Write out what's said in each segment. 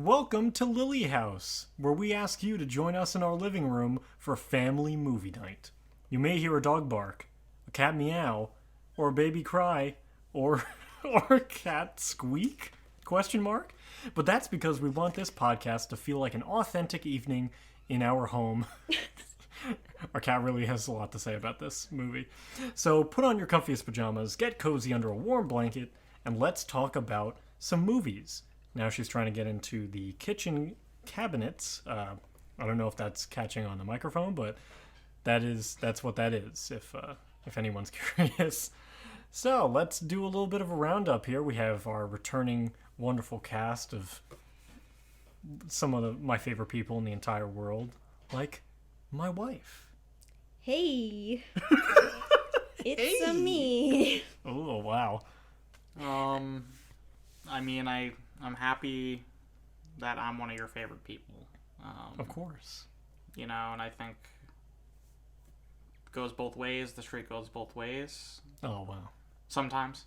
Welcome to LilliHouse, where we ask you to join us in our living room for family movie night. You may hear a dog bark, a cat meow, or a baby cry, or a cat squeak? Question mark? But that's because we want this podcast to feel like an authentic evening in our home. Our cat really has a lot to say about this movie. So put on your comfiest pajamas, get cozy under a warm blanket, and let's talk about some movies. Now she's trying to get into the kitchen cabinets. I don't know if that's catching on the microphone, but that's what that is, if anyone's curious. So let's do a little bit of a roundup here. We have our returning wonderful cast of some of my favorite people in the entire world, like my wife. Hey, it's me. Oh, wow. I'm happy that I'm one of your favorite people. Of course. You know, and I think it goes both ways. The street goes both ways. Oh, wow. Sometimes.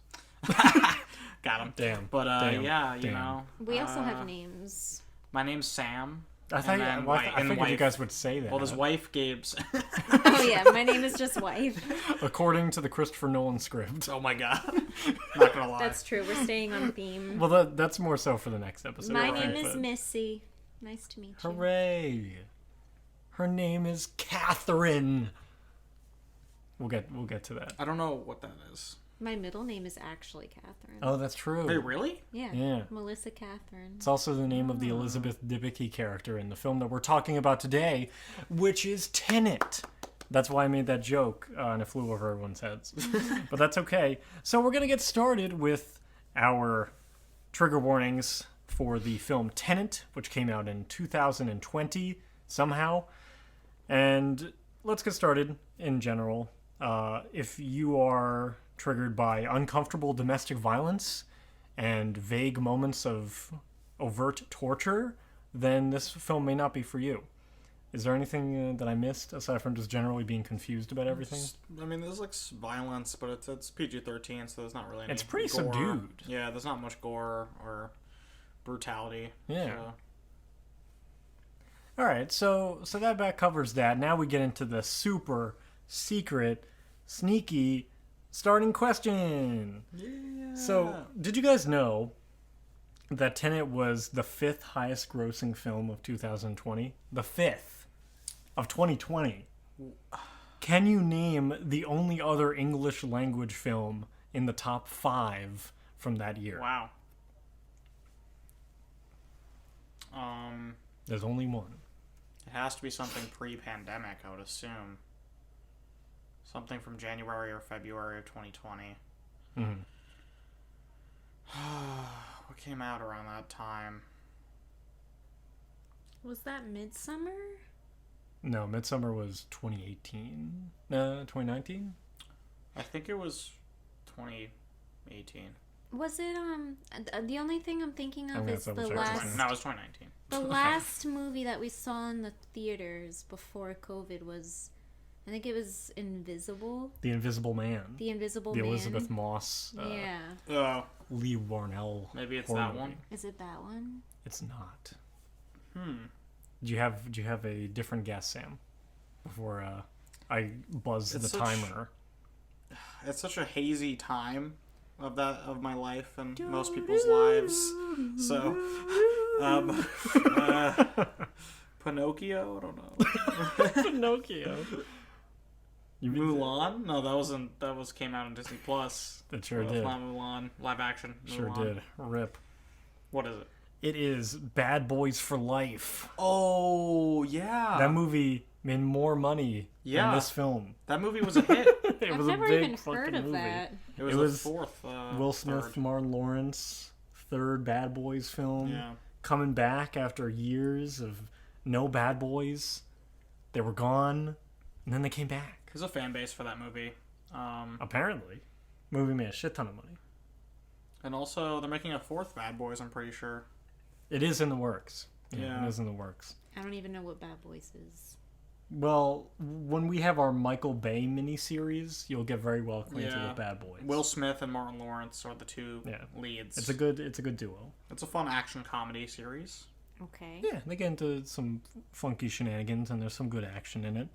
Got him. Damn. But, Damn. yeah, Damn. you know. We also have names. My name's Sam. I figured you guys would say that. Well, his wife, Gabe's. Oh yeah, my name is just wife. According to the Christopher Nolan script. Oh my god. Not gonna lie. That's true. We're staying on theme. Well, that's more so for the next episode. My name is Missy. Nice to meet you. Hooray! Her name is Catherine. We'll get to that. I don't know what that is. My middle name is actually Catherine. Oh, that's true. Wait, really? Yeah. Melissa Catherine. It's also the name of the Elizabeth Debicki character in the film that we're talking about today, which is Tenet. That's why I made that joke, and it flew over everyone's heads. But that's okay. So we're going to get started with our trigger warnings for the film Tenet, which came out in 2020 somehow. And let's get started in general. If you are triggered by uncomfortable domestic violence and vague moments of overt torture, then this film may not be for you. Is there anything that I missed aside from just generally being confused about everything? There's like violence, but it's PG-13, so there's not really any It's pretty gore. subdued. Yeah, there's not much gore or brutality. Yeah. So. All right, so that covers that. Now we get into the super secret, sneaky starting question. Yeah. So, did you guys know that Tenet was the 5th highest grossing film of 2020? The 5th of 2020. Can you name the only other English language film in the top 5 from that year? Wow. There's only one. It has to be something pre-pandemic, I would assume. Something from January or February of 2020. Mm-hmm. What came out around that time? Was that Midsummer? No, Midsummer was 2018. 2019? I think it was 2018. Was it the only thing I'm thinking of is the double check last this. No, it was 2019. the last movie that we saw in the theaters before COVID was, I think it was Invisible. The Invisible Man. The Invisible The Man. Elizabeth Moss. Yeah. Lee Warnell. Maybe it's horror that movie. one. Is it that one? It's not. Hmm. Do you have a different guess, Sam? Before I buzz It's the timer. It's such a hazy time of my life and most people's lives. So, Pinocchio? I don't know. Pinocchio. Mulan? No, that came out on Disney Plus. That sure did. Mulan, live action. Mulan. Sure did. Rip. What is it? It is Bad Boys for Life. Oh, yeah. That movie made more money Yeah. than this film. That movie was a hit. It I've was never a big even fucking heard of movie. that. It was It the was fourth. Will Smith, third. Martin Lawrence, third Bad Boys film. Yeah. Coming back after years of no Bad Boys. They were gone, and then they came back. There's a fan base for that movie. Apparently. Movie made a shit ton of money. And also, they're making a fourth Bad Boys, I'm pretty sure. It is in the works. Yeah. It is in the works. I don't even know what Bad Boys is. Well, when we have our Michael Bay miniseries, you'll get very well acquainted with Bad Boys. Will Smith and Martin Lawrence are the two leads. It's a good duo. It's a fun action comedy series. Okay. Yeah, they get into some funky shenanigans, and there's some good action in it.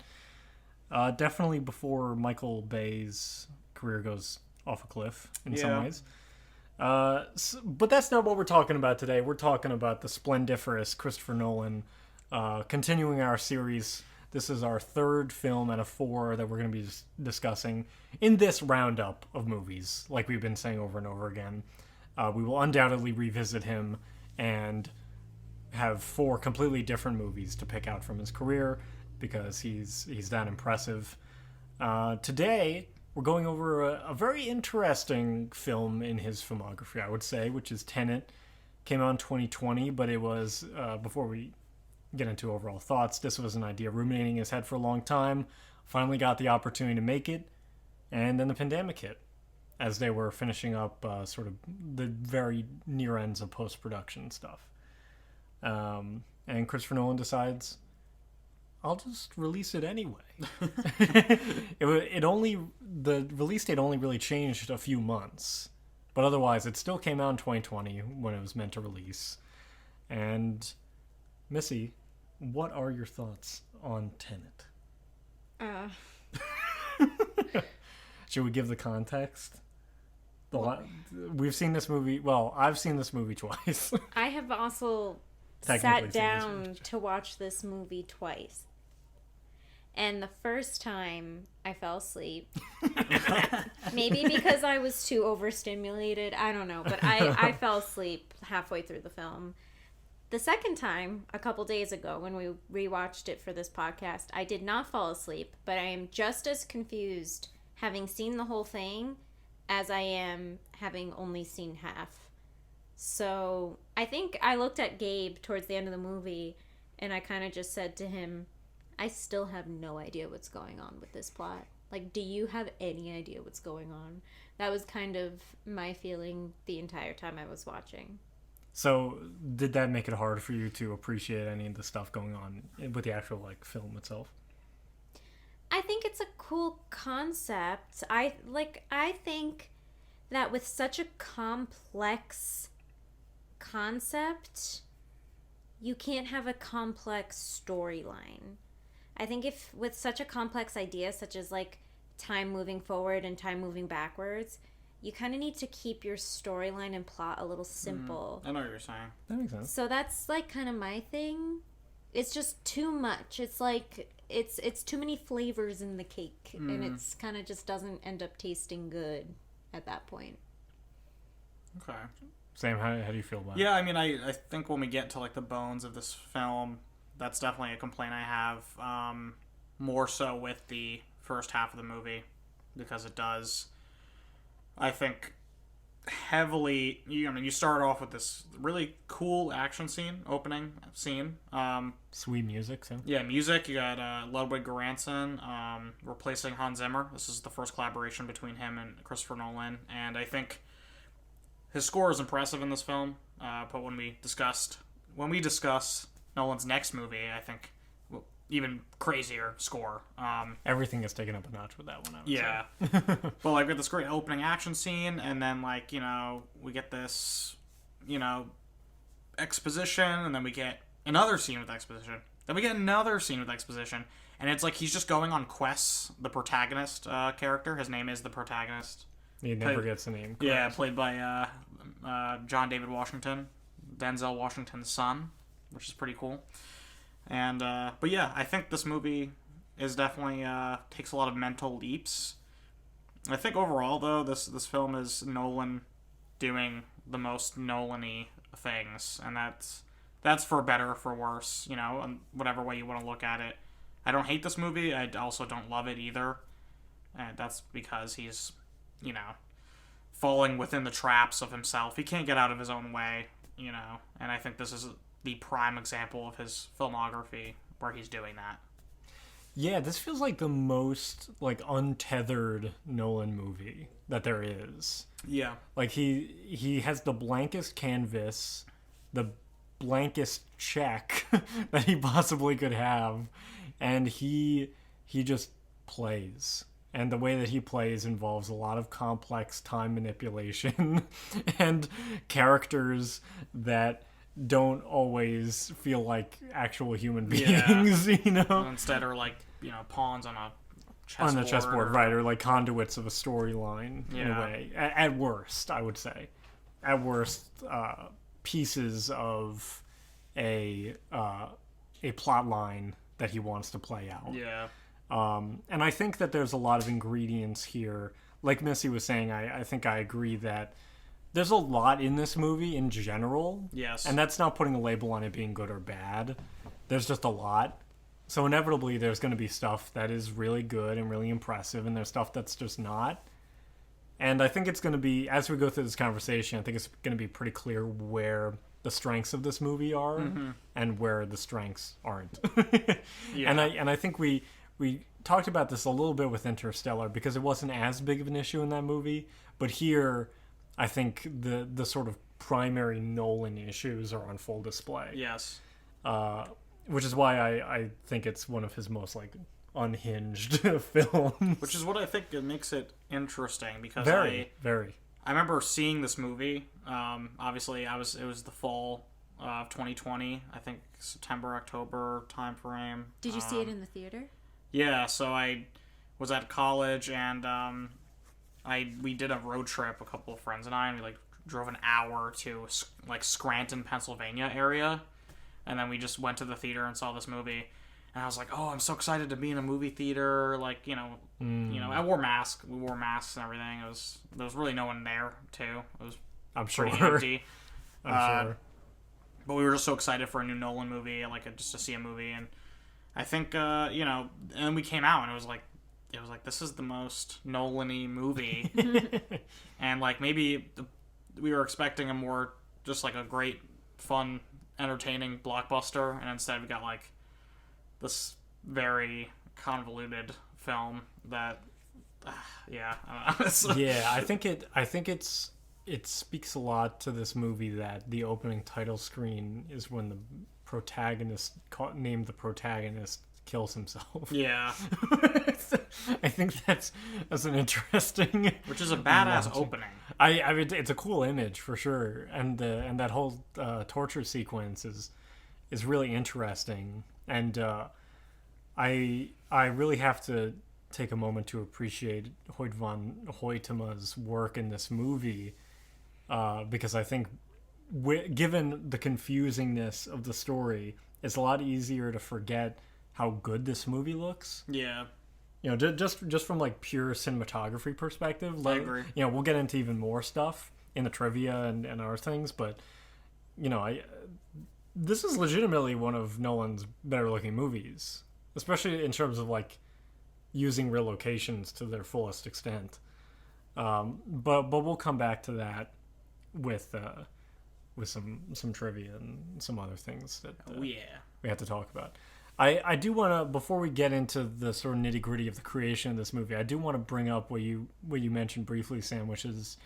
Definitely before Michael Bay's career goes off a cliff in some ways. But that's not what we're talking about today. We're talking about the splendiferous Christopher Nolan, continuing our series. This is our third film out of 4 that we're going to be discussing in this roundup of movies, like we've been saying over and over again. We will undoubtedly revisit him and have 4 completely different movies to pick out from his career because he's that impressive. Today, we're going over a very interesting film in his filmography, I would say, which is Tenet. Came out in 2020, but it was, before we get into overall thoughts, this was an idea ruminating in his head for a long time. Finally got the opportunity to make it, and then the pandemic hit as they were finishing up sort of the very near ends of post-production stuff. And Christopher Nolan decides, I'll just release it anyway. The release date only really changed a few months, but otherwise it still came out in 2020 when it was meant to release. And Missy, what are your thoughts on Tenet? Should we give the context? We've seen this movie. Well, I've seen this movie twice. I have also Technically sat down to watch this movie twice. And the first time I fell asleep. Maybe because I was too overstimulated. I don't know. But I fell asleep halfway through the film. The second time, a couple days ago, when we rewatched it for this podcast, I did not fall asleep. But I am just as confused having seen the whole thing as I am having only seen half. So I think I looked at Gabe towards the end of the movie, and I kind of just said to him, I still have no idea what's going on with this plot. Like, do you have any idea what's going on? That was kind of my feeling the entire time I was watching. So did that make it hard for you to appreciate any of the stuff going on with the actual film itself? I think it's a cool concept. I think that with such a complex concept, you can't have a complex storyline. I think if with such a complex idea, such as time moving forward and time moving backwards, you kind of need to keep your storyline and plot a little simple. I know what you're saying. That makes sense. So that's kind of my thing. It's just too much. It's it's too many flavors in the cake, and it's kind of just doesn't end up tasting good at that point. Okay. Sam, how do you feel about it? Yeah, I mean, I think when we get to the bones of this film, that's definitely a complaint I have. More so with the first half of the movie, because it does, I think, heavily. You start off with this really cool opening scene. Sweet music, Sam. Yeah, music. You got Ludwig Göransson replacing Hans Zimmer. This is the first collaboration between him and Christopher Nolan, and I think his score is impressive in this film. But when we discuss Nolan's next movie, I think even crazier score. Everything is taken up a notch with that one, I would say. But we get this great opening action scene, and then we get this exposition, and then we get another scene with exposition. Then we get another scene with exposition, and it's he's just going on quests. The protagonist character, his name is the protagonist. He never gets a name. Correct. Yeah, played by John David Washington, Denzel Washington's son, which is pretty cool. And but yeah, I think this movie is definitely takes a lot of mental leaps. I think overall, though, this film is Nolan doing the most Nolan-y things, and that's for better or for worse, in whatever way you want to look at it. I don't hate this movie. I also don't love it either. And that's because he's, falling within the traps of himself. He can't get out of his own way, and I think this is the prime example of his filmography where he's doing that. Yeah, this feels like the most untethered Nolan movie that there is. Yeah. He has the blankest canvas, the blankest check that he possibly could have, and he just plays. And the way that he plays involves a lot of complex time manipulation and characters that don't always feel like actual human Yeah. beings, Instead are like, pawns on a chessboard. on the chessboard, right? Or like conduits of a storyline in a Yeah. way. At worst, I would say. At worst, pieces of a plot line that he wants to play out. Yeah. And I think that there's a lot of ingredients here. Like Missy was saying, I think I agree that there's a lot in this movie in general. Yes. And that's not putting a label on it being good or bad. There's just a lot. So inevitably there's going to be stuff that is really good and really impressive, and there's stuff that's just not. And I think it's going to be, as we go through this conversation, I think it's going to be pretty clear where the strengths of this movie are and where the strengths aren't. Yeah. And I think we talked about this a little bit with Interstellar because it wasn't as big of an issue in that movie, but here I think the sort of primary Nolan issues are on full display. Yes. Which is why I think it's one of his most like unhinged films. Which is what I think it makes it interesting because very. I remember seeing this movie. Obviously, it was the fall of 2020. I think September, October time frame. Did you see it in the theater? Yeah, so I was at college and we did a road trip, a couple of friends and I, and we like drove an hour to like Scranton, Pennsylvania area, and then we just went to the theater and saw this movie. And I was like, "Oh, I'm so excited to be in a movie theater!" Like, I wore masks. We wore masks and everything. There was really no one there too. It was I'm sure. pretty empty. I'm sure. But we were just so excited for a new Nolan movie, like just to see a movie. And I think, and then we came out and it was like this is the most Nolan-y movie. And like maybe we were expecting a more just like a great, fun, entertaining blockbuster, and instead we got like this very convoluted film that, yeah, I don't know. Yeah, I think it speaks a lot to this movie that the opening title screen is when the protagonist, named the protagonist, kills himself. Yeah, I think that's an interesting, which is a badass opening. I mean, it's a cool image for sure, and that whole torture sequence is really interesting, and I really have to take a moment to appreciate Hoyt van Hoytema's work in this movie, because I think given the confusingness of the story, it's a lot easier to forget how good this movie looks. Yeah. Just from like pure cinematography perspective. I agree. We'll get into even more stuff in the trivia and other things, but this is legitimately one of Nolan's better looking movies, especially in terms of like using real locations to their fullest extent. But we'll come back to that with some trivia and some other things that we have to talk about. I do want to, before we get into the sort of nitty gritty of the creation of this movie, I do want to bring up what you mentioned briefly, Sam, which is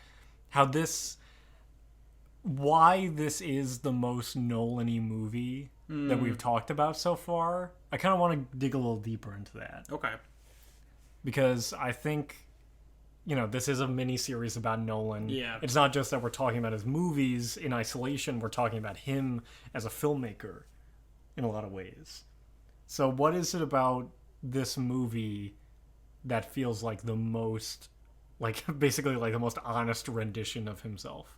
why this is the most Nolan-y movie that we've talked about so far. I kind of want to dig a little deeper into that. Okay. Because I think, this is a mini-series about Nolan. Yeah. It's not just that we're talking about his movies in isolation. We're talking about him as a filmmaker in a lot of ways. So what is it about this movie that feels like the most, like, basically like the most honest rendition of himself?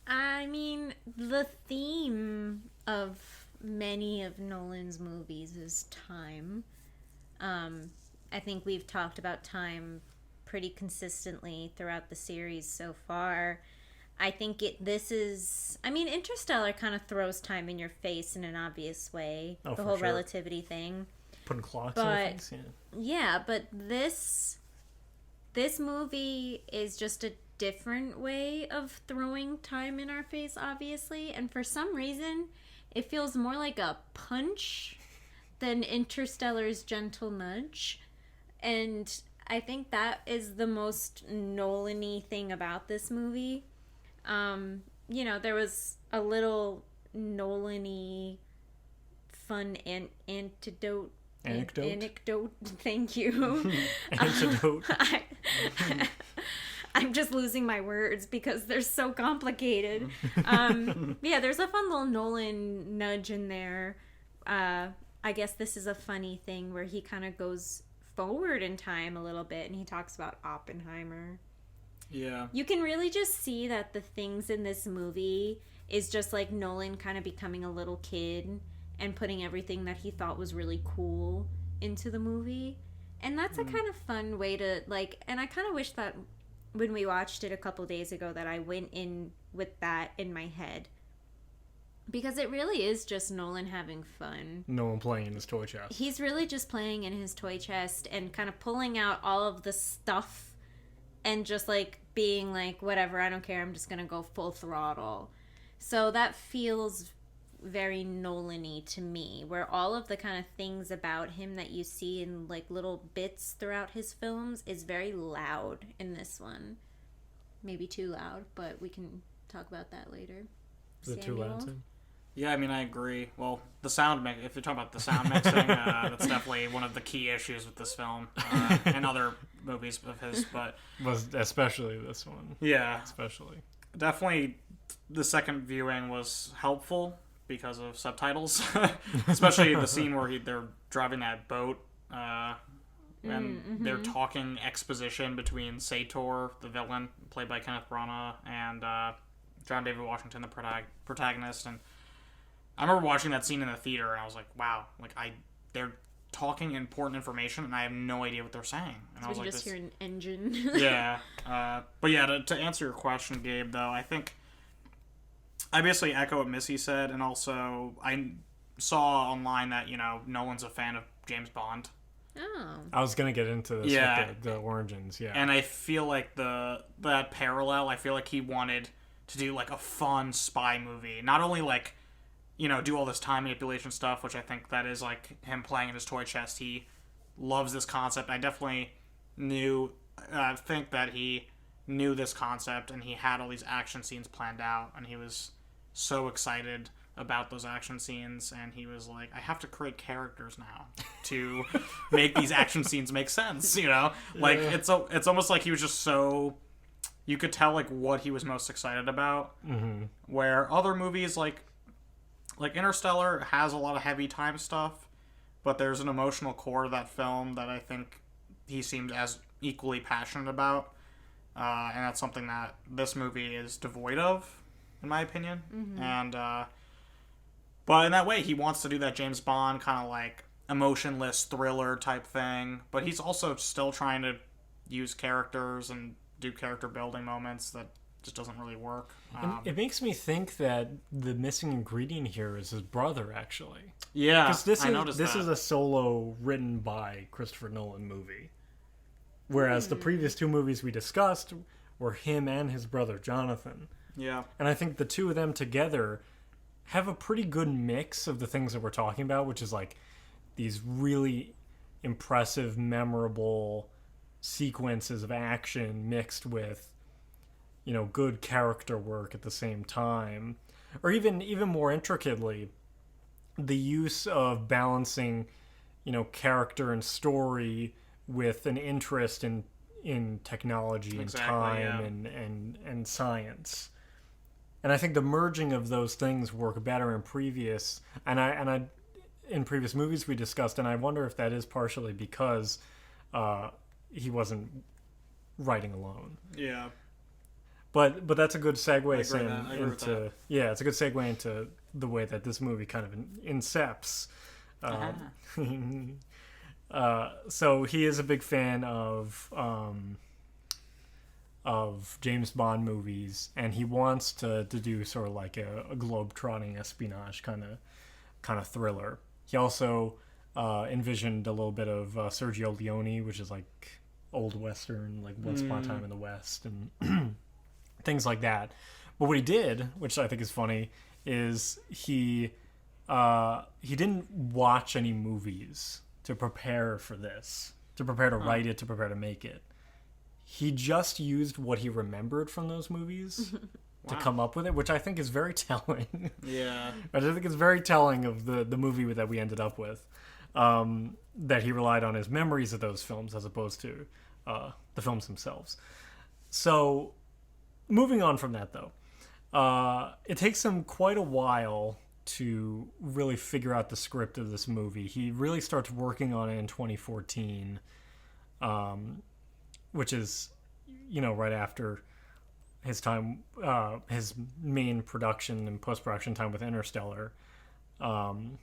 I mean, the theme of many of Nolan's movies is time. I think we've talked about time pretty consistently throughout the series so far. I think Interstellar kind of throws time in your face in an obvious way. Oh, the for whole sure. relativity thing. Putting clocks in things? Yeah. Yeah, but this movie is just a different way of throwing time in our face, obviously. And for some reason, it feels more like a punch than Interstellar's gentle nudge. And I think that is the most Nolan-y thing about this movie. There was a little Nolan-y fun anecdote. Thank you. Antidote. I'm just losing my words because they're so complicated. Yeah, there's a fun little Nolan nudge in there. I guess this is a funny thing where he kind of goes forward in time a little bit and he talks about Oppenheimer. Yeah. You can really just see that the things in this movie is just like Nolan kind of becoming a little kid and putting everything that he thought was really cool into the movie. And that's a kind of fun way to, like, and I kind of wish that when we watched it a couple days ago that I went in with that in my head. Because it really is just Nolan having fun. Nolan playing in his toy chest. He's really just playing in his toy chest and kind of pulling out all of the stuff and just, like, being like, whatever, I don't care, I'm just gonna go full throttle. So that feels very Nolan-y to me, where all of the kind of things about him that you see in, like, little bits throughout his films is very loud in this one. Maybe too loud, but we can talk about that later. Is it too loud, Tim? Yeah, I mean, I agree. Well, the sound mix, if you're talking about the sound mixing, that's definitely one of the key issues with this film and other movies of his, but... Was especially this one. Yeah. Especially. Definitely the second viewing was helpful because of subtitles, especially the scene where they're driving that boat and they're talking exposition between Sator, the villain, played by Kenneth Branagh, and John David Washington, the protagonist, and I remember watching that scene in the theater, and I was like, "Wow!" Like they're talking important information, and I have no idea what they're saying. And I was you like, just hear an engine. Yeah, but yeah, to answer your question, Gabe, though, I think I basically echo what Missy said, and also I saw online that Nolan's a fan of James Bond. Oh. I was gonna get into this with the origins, yeah. And I feel like that parallel, I feel like he wanted to do like a fun spy movie, not only like do all this time manipulation stuff, which I think that is like him playing in his toy chest. He loves this concept. I definitely think that he knew this concept and he had all these action scenes planned out, and he was so excited about those action scenes, and he was like, I have to create characters now to make these action scenes make sense, like it's almost like he was just so, you could tell like what he was most excited about. Where other movies like Interstellar has a lot of heavy time stuff, but there's an emotional core to that film that I think he seemed as equally passionate about, and that's something that this movie is devoid of, in my opinion. And but in that way, he wants to do that James Bond kind of like emotionless thriller type thing, but he's also still trying to use characters and do character building moments that just doesn't really work. It makes me think that the missing ingredient here is his brother, actually. Yeah, because this is a solo written by Christopher Nolan movie, whereas the previous two movies we discussed were him and his brother Jonathan. Yeah, and I think the two of them together have a pretty good mix of the things that we're talking about, which is like these really impressive, memorable sequences of action mixed with good character work at the same time, or even more intricately, the use of balancing character and story with an interest in technology and time and science. And I think the merging of those things work better in previous movies we discussed, and I wonder if that is partially because he wasn't writing alone. Yeah. But that's a good segue into it's a good segue into the way that this movie kind of incepts. So he is a big fan of James Bond movies, and he wants to do sort of like a globe-trotting espionage kind of thriller. He also envisioned a little bit of Sergio Leone, which is like old Western, like Once Upon a Time in the West, and things like that. But what he did, which I think is funny, is he didn't watch any movies to prepare for this, to prepare to write it, to prepare to make it. He just used what he remembered from those movies to come up with it, which I think is very telling. Yeah. I think it's very telling of the movie that we ended up with, that he relied on his memories of those films as opposed to the films themselves. So, moving on from that, though, it takes him quite a while to really figure out the script of this movie. He really starts working on it in 2014, which is, right after his time, his main production and post-production time with Interstellar, and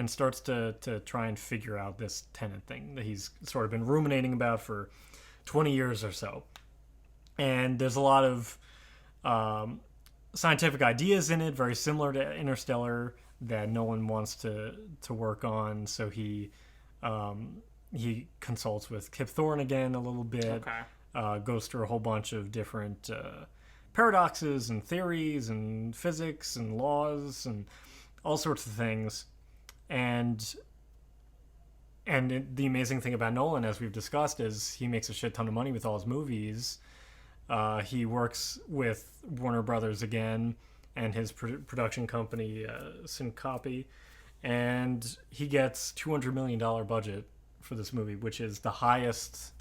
starts to try and figure out this Tenet thing that he's sort of been ruminating about for 20 years or so. And there's a lot of scientific ideas in it, very similar to Interstellar, that Nolan wants to work on. So he consults with Kip Thorne again a little bit. Okay. Goes through a whole bunch of different paradoxes and theories and physics and laws and all sorts of things. And the amazing thing about Nolan, as we've discussed, is he makes a shit ton of money with all his movies. He works with Warner Brothers again and his production company, Syncope, and he gets $200 million budget for this movie, which is the highest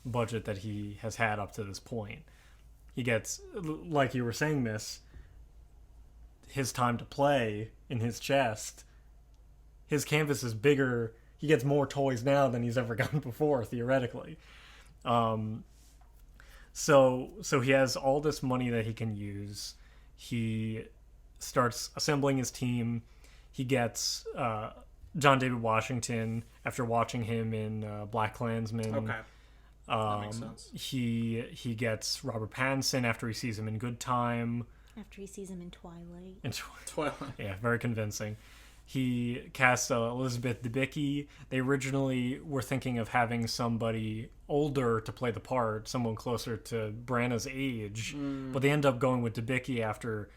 budget that he has had up to this point. He gets, like you were saying, Miss, his time to play in his chest. His canvas is bigger. He gets more toys now than he's ever gotten before, theoretically. So he has all this money that he can use. He starts assembling his team. He gets John David Washington after watching him in BlacKkKlansman. Okay. That makes sense. He gets Robert Pattinson after he sees him in Good Time. After he sees him in Twilight. Twilight. Yeah, very convincing. He cast Elizabeth Debicki. They originally were thinking of having somebody older to play the part, someone closer to Branag's age, but they end up going with Debicki after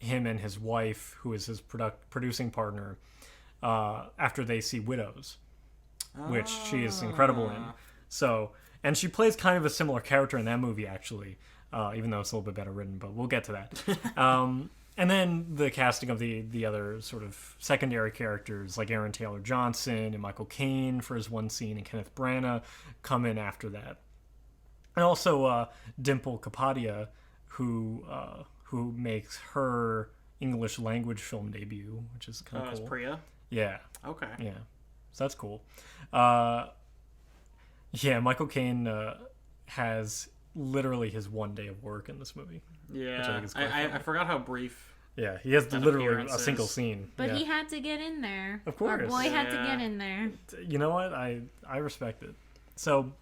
him and his wife, who is his producing partner, after they see Widows, which she is incredible in. So, and she plays kind of a similar character in that movie, actually, even though it's a little bit better written, but we'll get to that. And then the casting of the other sort of secondary characters, like Aaron Taylor Johnson and Michael Caine for his one scene, and Kenneth Branagh come in after that. And also Dimple Kapadia, who makes her English language film debut, which is kind of cool. As Priya? Yeah. Okay. Yeah. So that's cool. Yeah, Michael Caine has literally his one day of work in this movie. Yeah, I forgot how brief. Yeah, he has literally a single scene. But he had to get in there. Of course. Our boy had to get in there. You know what? I respect it. So,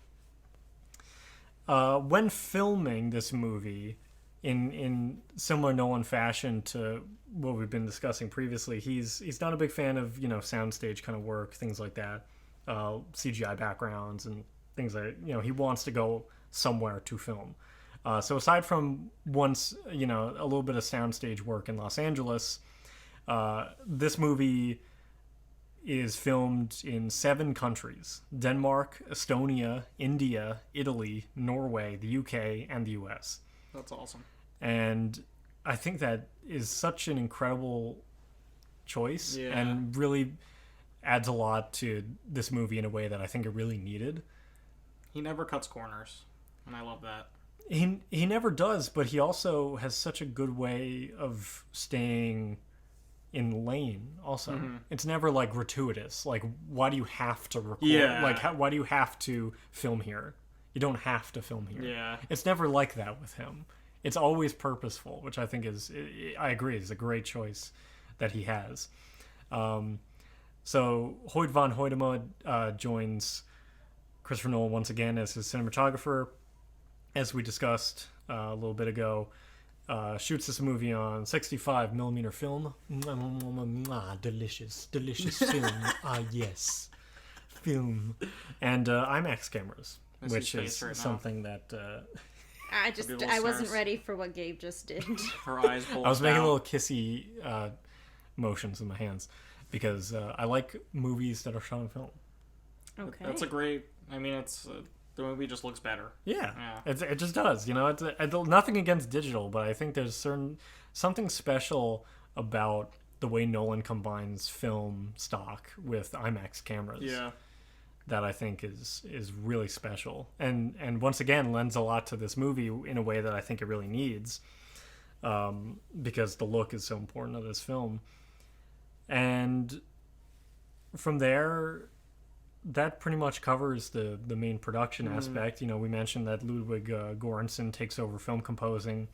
when filming this movie, in similar Nolan fashion to what we've been discussing previously, he's not a big fan of soundstage kind of work, things like that, CGI backgrounds and things like he wants to go somewhere to film. So aside from once, a little bit of soundstage work in Los Angeles, this movie is filmed in 7 countries: Denmark, Estonia, India, Italy, Norway, the UK, and the US. That's awesome. And I think that is such an incredible choice and really adds a lot to this movie in a way that I think it really needed. He never cuts corners, and I love that. He never does, but he also has such a good way of staying in lane also. Mm-hmm. It's never like gratuitous. Like, why do you have to record? Yeah. Like, why do you have to film here? You don't have to film here. Yeah. It's never like that with him. It's always purposeful, which I think I agree, is a great choice that he has. So Hoyt van Hoytema joins Christopher Nolan once again as his cinematographer. As we discussed a little bit ago, shoots this movie on 65mm film. Delicious film. Yes. Film. And IMAX cameras, which is something that... I wasn't ready for what Gabe just did. Her eyes bulged I was making out. little kissy motions in my hands because I like movies that are shot on film. Okay. That's a great... I mean, it's... the movie just looks better. Yeah. It just does. It's nothing against digital, but I think there's something special about the way Nolan combines film stock with IMAX cameras. Yeah. that I think is really special, and once again lends a lot to this movie in a way that I think it really needs, because the look is so important to this film. And from there, that pretty much covers the main production aspect. You know, we mentioned that Ludwig Göransson takes over film composing.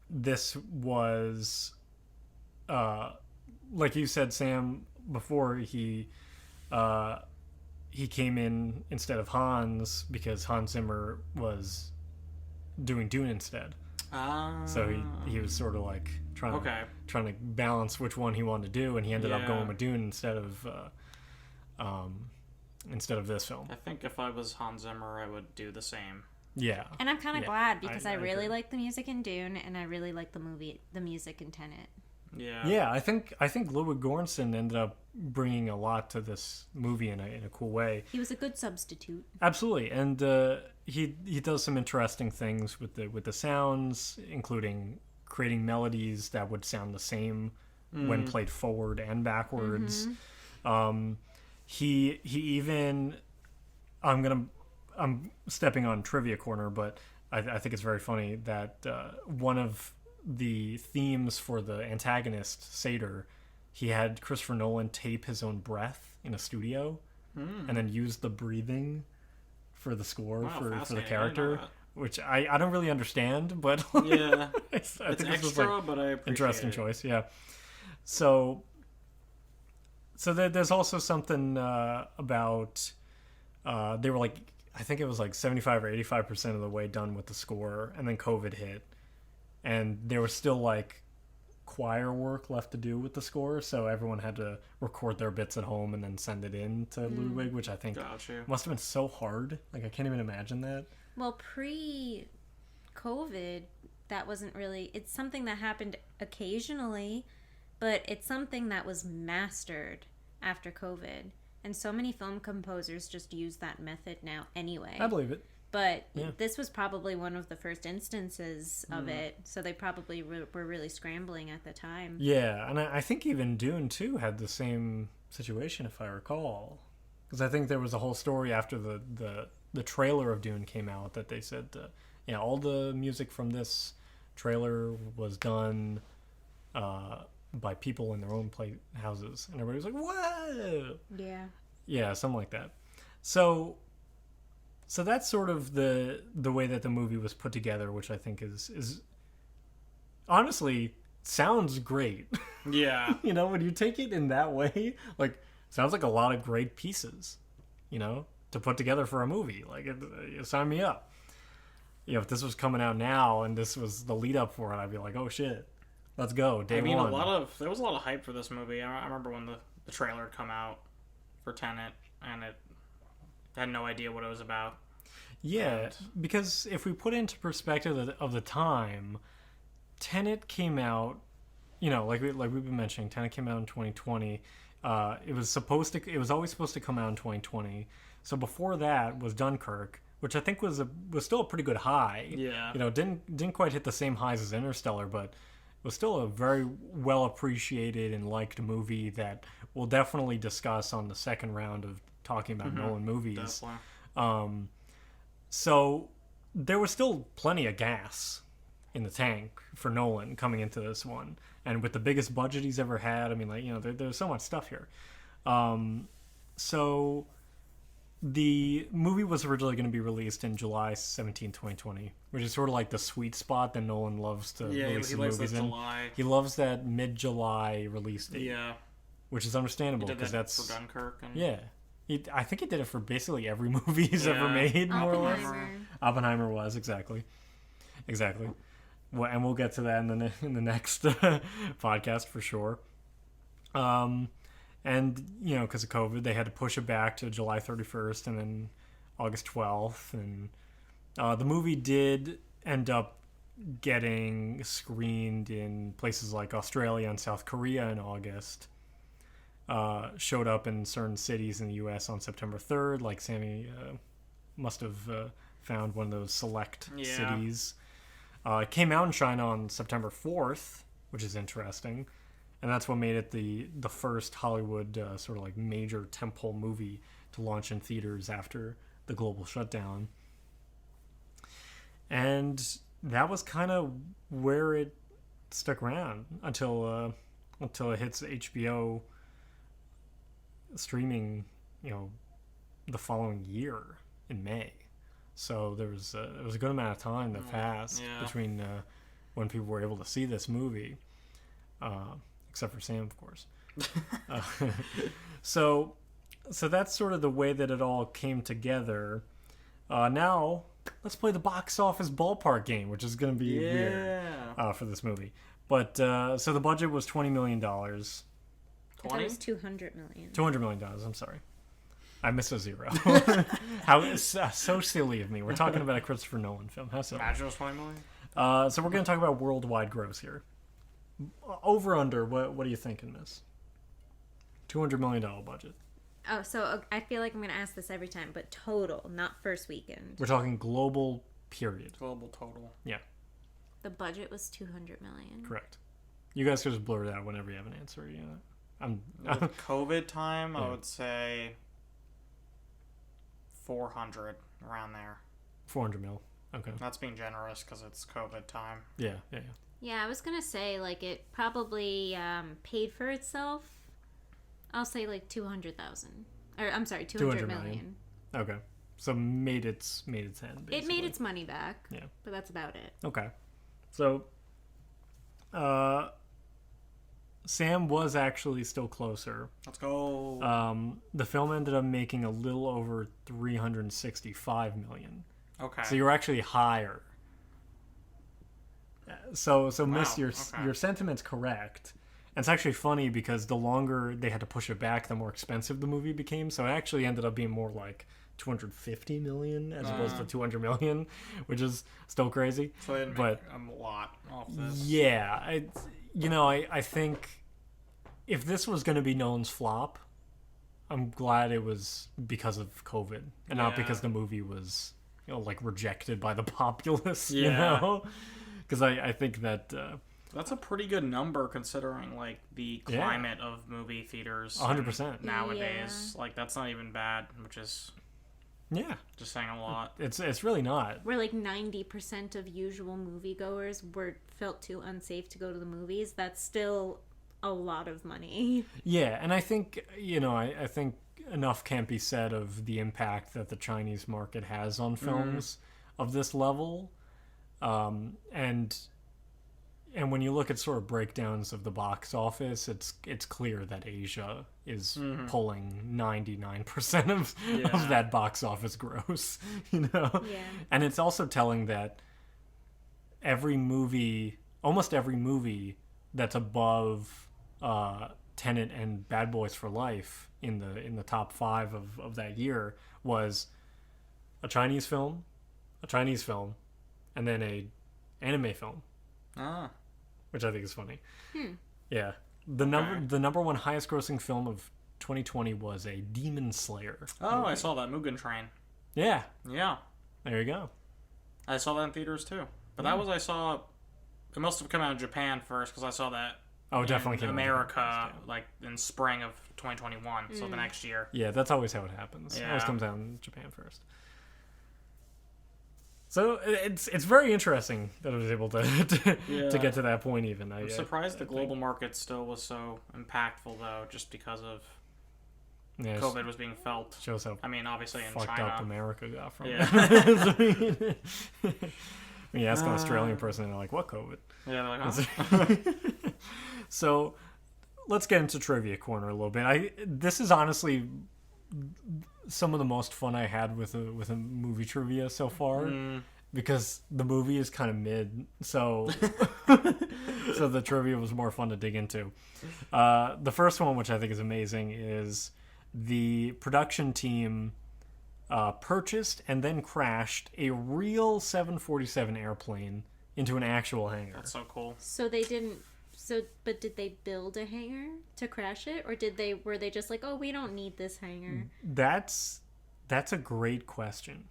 This was, like you said, Sam, before, he came in instead of Hans because Hans Zimmer was doing Dune instead. So he was sort of like trying to balance which one he wanted to do, and he ended up going with Dune instead of this film. I think if I was Hans Zimmer, I would do the same. Yeah. And I'm kind of glad, because I really agree. like the music in Dune, and I really like the music in Tenet. Yeah. Yeah, I think Ludwig Göransson ended up bringing a lot to this movie in a cool way. He was a good substitute. Absolutely, and he does some interesting things with the sounds, including creating melodies that would sound the same when played forward and backwards. He even, I'm stepping on trivia corner, but I think it's very funny that one of the themes for the antagonist, Sator, he had Christopher Nolan tape his own breath in a studio and then use the breathing for the score for the character, which I don't really understand, but yeah, I think extra, this was like but I appreciate interesting it. choice. Yeah. So there's also something about they were like, I think it was like 75 or 85% of the way done with the score, and then COVID hit, and there was still like choir work left to do with the score, so everyone had to record their bits at home and then send it in to Ludwig, which I think must have been so hard. Like, I can't even imagine that. Well, pre-COVID, that wasn't really... It's something that happened occasionally, but it's something that was mastered after COVID. And so many film composers just use that method now anyway. I believe it. But this was probably one of the first instances of it, so they probably were really scrambling at the time. Yeah, and I think even Dune 2 had the same situation, if I recall. Because I think there was a whole story after the trailer of Dune came out that they said, all the music from this trailer was done by people in their own houses. And everybody was like, whoa! Yeah. Yeah, something like that. So that's sort of the way that the movie was put together, which I think is honestly sounds great. Yeah. You know, when you take it in that way, like, sounds like a lot of great pieces, you know, to put together for a movie. Like, sign me up. You know, if this was coming out now and this was the lead up for it, I'd be like, oh shit, let's go. Day one. There was a lot of hype for this movie. I remember when the trailer had come out for Tenet, and I had no idea what it was about. Yeah, because if we put into perspective of the time, Tenet came out, you know, like we've been mentioning, Tenet came out in 2020. It was always supposed to come out in 2020. So before that was Dunkirk, which I think was still a pretty good high. Yeah. You know, didn't quite hit the same highs as Interstellar, but was still a very well appreciated and liked movie that we'll definitely discuss on the second round of talking about Nolan movies. Definitely. So there was still plenty of gas in the tank for Nolan coming into this one, and with the biggest budget he's ever had. I mean, like, you know, there's so much stuff here. So the movie was originally going to be released in July 17, 2020, which is sort of like the sweet spot that Nolan loves to release his movies in. July. He loves that mid-July release date. Yeah. Which is understandable, because that's for Dunkirk. And... Yeah. I think he did it for basically every movie he's ever made, more or less. Oppenheimer was, exactly. Well, and we'll get to that in the next podcast for sure. And, you know, because of COVID, they had to push it back to July 31st and then August 12th. And the movie did end up getting screened in places like Australia and South Korea in August. Showed up in certain cities in the U.S. on September 3rd, like Sammy must have found one of those select cities. It came out in China on September 4th, which is interesting. and that's what made it the first Hollywood sort of like major tentpole movie to launch in theaters after the global shutdown. And that was kind of where it stuck around until it hits HBO streaming, the following year in May. So there was a good amount of time that passed between when people were able to see this movie, except for Sam, of course. So that's sort of the way that it all came together. Now let's play the box office ballpark game, which is going to be weird for this movie. But so the budget was $20 million. I thought it was $200 million. $200 million. I'm sorry. I missed a zero. How so silly of me. We're talking about a Christopher Nolan film. How silly. Imagine it was $20 million. So we're going to talk about worldwide gross here. Over under. What are you thinking, Miss? $200 million budget. Oh, so I feel like I'm going to ask this every time, but total, not first weekend. We're talking global period. Global total. Yeah. The budget was $200 million. Correct. You guys can just blur it out whenever you have an answer. With COVID time, I would say 400, around there. 400 mil. Okay. That's being generous because it's COVID time. Yeah. Yeah, I was going to say, like, it probably paid for itself. I'll say, like, 200,000. Or, I'm sorry, 200 million. Okay. So made its end, basically. It made its money back. Yeah. But that's about it. Okay. So, Sam was actually still closer. Let's go. The film ended up making a little over $365 million. Okay. So you're actually higher. So wow. Miss, your sentiment's correct. And it's actually funny because the longer they had to push it back, the more expensive the movie became. So it actually ended up being more like $250 million as opposed to $200 million, which is still crazy. So they didn't make a lot off this. Yeah, I think if this was going to be Nolan's flop, I'm glad it was because of COVID and not because the movie was, like rejected by the populace. Because I think that. That's a pretty good number considering, like, the climate of movie theaters. 100%. Nowadays. Yeah. Like, that's not even bad, which is... Yeah. Just saying a lot. It's really not. Where, like, 90% of usual moviegoers felt too unsafe to go to the movies. That's still a lot of money. Yeah, and I think, I think enough can't be said of the impact that the Chinese market has on films of this level. And when you look at sort of breakdowns of the box office, it's clear that Asia is pulling 99% of that box office gross, Yeah. And it's also telling that almost every movie that's above Tenet and Bad Boys for Life in the top 5 of that year was a Chinese film, and then a anime film. Which I think is funny. Yeah. The number one highest grossing film of 2020 was a Demon Slayer. Oh, movie. I saw that Mugen Train. Yeah. Yeah. There you go. I saw that in theaters too. But that was, it must have come out in Japan first because I saw that definitely came America, out in Japan, like in spring of 2021, so the next year. Yeah, that's always how it happens. Yeah. It always comes out in Japan first. So it's very interesting that it was able to get to that point. Even I'm surprised the global market still was so impactful, though, just because of COVID was being felt. Shows how obviously in fucked China. up America got from it. When you ask an Australian person, and they're like, "What COVID?" Yeah, they're like, "Huh?" So let's get into trivia corner a little bit. This is honestly some of the most fun I had with a movie trivia so far, because the movie is kind of mid, so so the trivia was more fun to dig into. The first one, which I think is amazing, is the production team purchased and then crashed a real 747 airplane into an actual hangar. That's so cool. So they didn't. But did they build a hangar to crash it, or were they just like, oh, we don't need this hangar? That's a great question,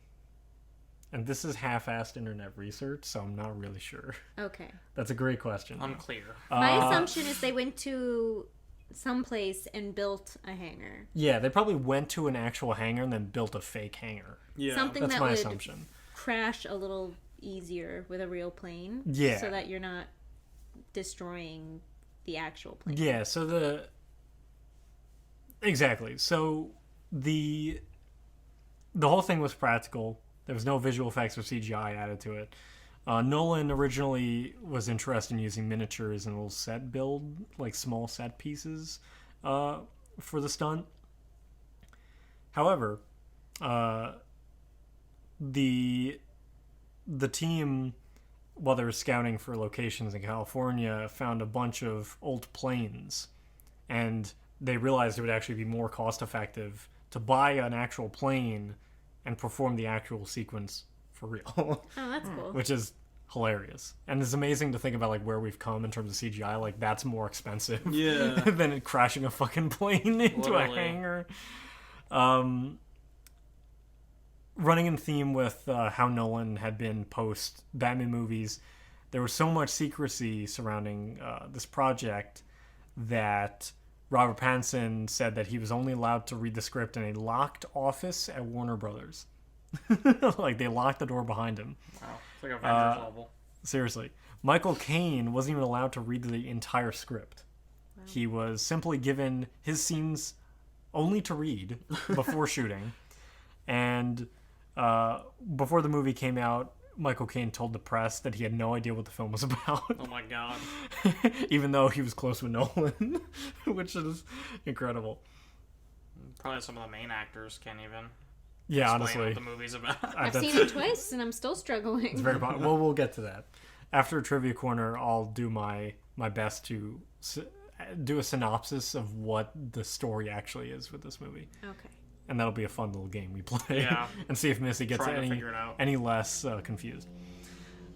And this is half-assed internet research, so I'm not really sure. Okay. That's a great question. Unclear. My assumption is they went to someplace and built a hangar. Yeah, they probably went to an actual hangar and then built a fake hangar. Yeah. Something That's that my would assumption. crash a little easier with a real plane. Yeah. So that you're not destroying the actual plane. Yeah, so exactly. So the whole thing was practical. There was no visual effects or CGI added to it. Nolan originally was interested in using miniatures and little set build, like small set pieces, for the stunt. However, the team, while they were scouting for locations in California, found a bunch of old planes, and they realized it would actually be more cost effective to buy an actual plane and perform the actual sequence for real. Oh, that's cool. Which is hilarious. And it's amazing to think about like where we've come in terms of CGI. Like that's more expensive Yeah. than crashing a fucking plane into Literally. a hangar. Running in theme with how Nolan had been post Batman movies, there was so much secrecy surrounding this project that Robert Pattinson said that he was only allowed to read the script in a locked office at Warner Brothers. Like they locked the door behind him. Wow. It's like Avengers level. Seriously. Michael Caine wasn't even allowed to read the entire script. Wow. He was simply given his scenes only to read before shooting. And before the movie came out, Michael Caine told the press that he had no idea what the film was about. Oh my god. Even though he was close with Nolan, which is incredible. Probably some of the main actors can't even Yeah, explain honestly. what the movie's about. I've seen it twice and I'm still struggling. It's very well, we'll get to that. After Trivia Corner, I'll do my best to do a synopsis of what the story actually is with this movie. Okay. And that'll be a fun little game we play. Yeah. And see if Missy gets Trying to figure it out. any less confused.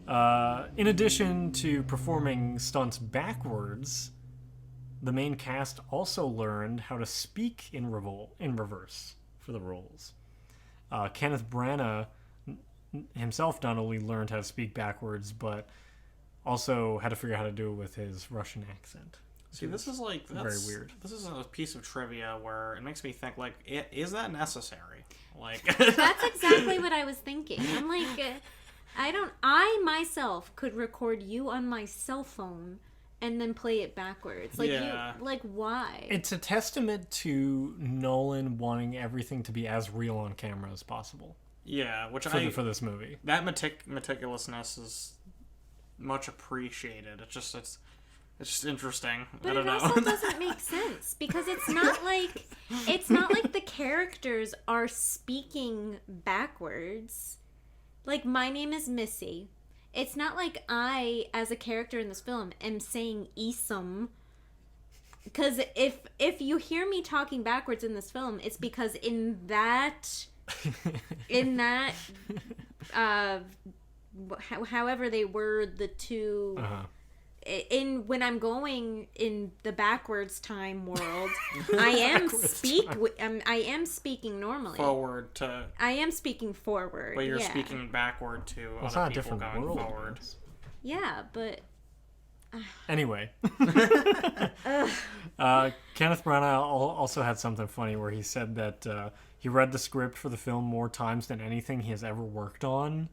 In addition to performing stunts backwards, the main cast also learned how to speak in reverse for the roles. Kenneth Branagh himself not only learned how to speak backwards, but also had to figure out how to do it with his Russian accent. See, this is like very weird. This is a piece of trivia where it makes me think like, is that necessary? Like, That's exactly what I was thinking. I'm like, I myself could record you on my cell phone and then play it backwards. Like, Yeah. why? It's a testament to Nolan wanting everything to be as real on camera as possible yeah, which for this movie. that meticulousness is much appreciated. It's just interesting. But I don't it know. also doesn't make sense because it's not like the characters are speaking backwards. Like, my name is Missy. It's not like I, as a character in this film, am saying Isom. Because if you hear me talking backwards in this film, it's because in that however they word the two. Uh-huh. When I'm going in the backwards time world, I am speaking normally. Forward to, I am speaking forward. but you're yeah. speaking backward to It's other not a people different going world. forward. Yeah, but Anyway. Kenneth Branagh also had something funny where he said that he read the script for the film more times than anything he has ever worked on.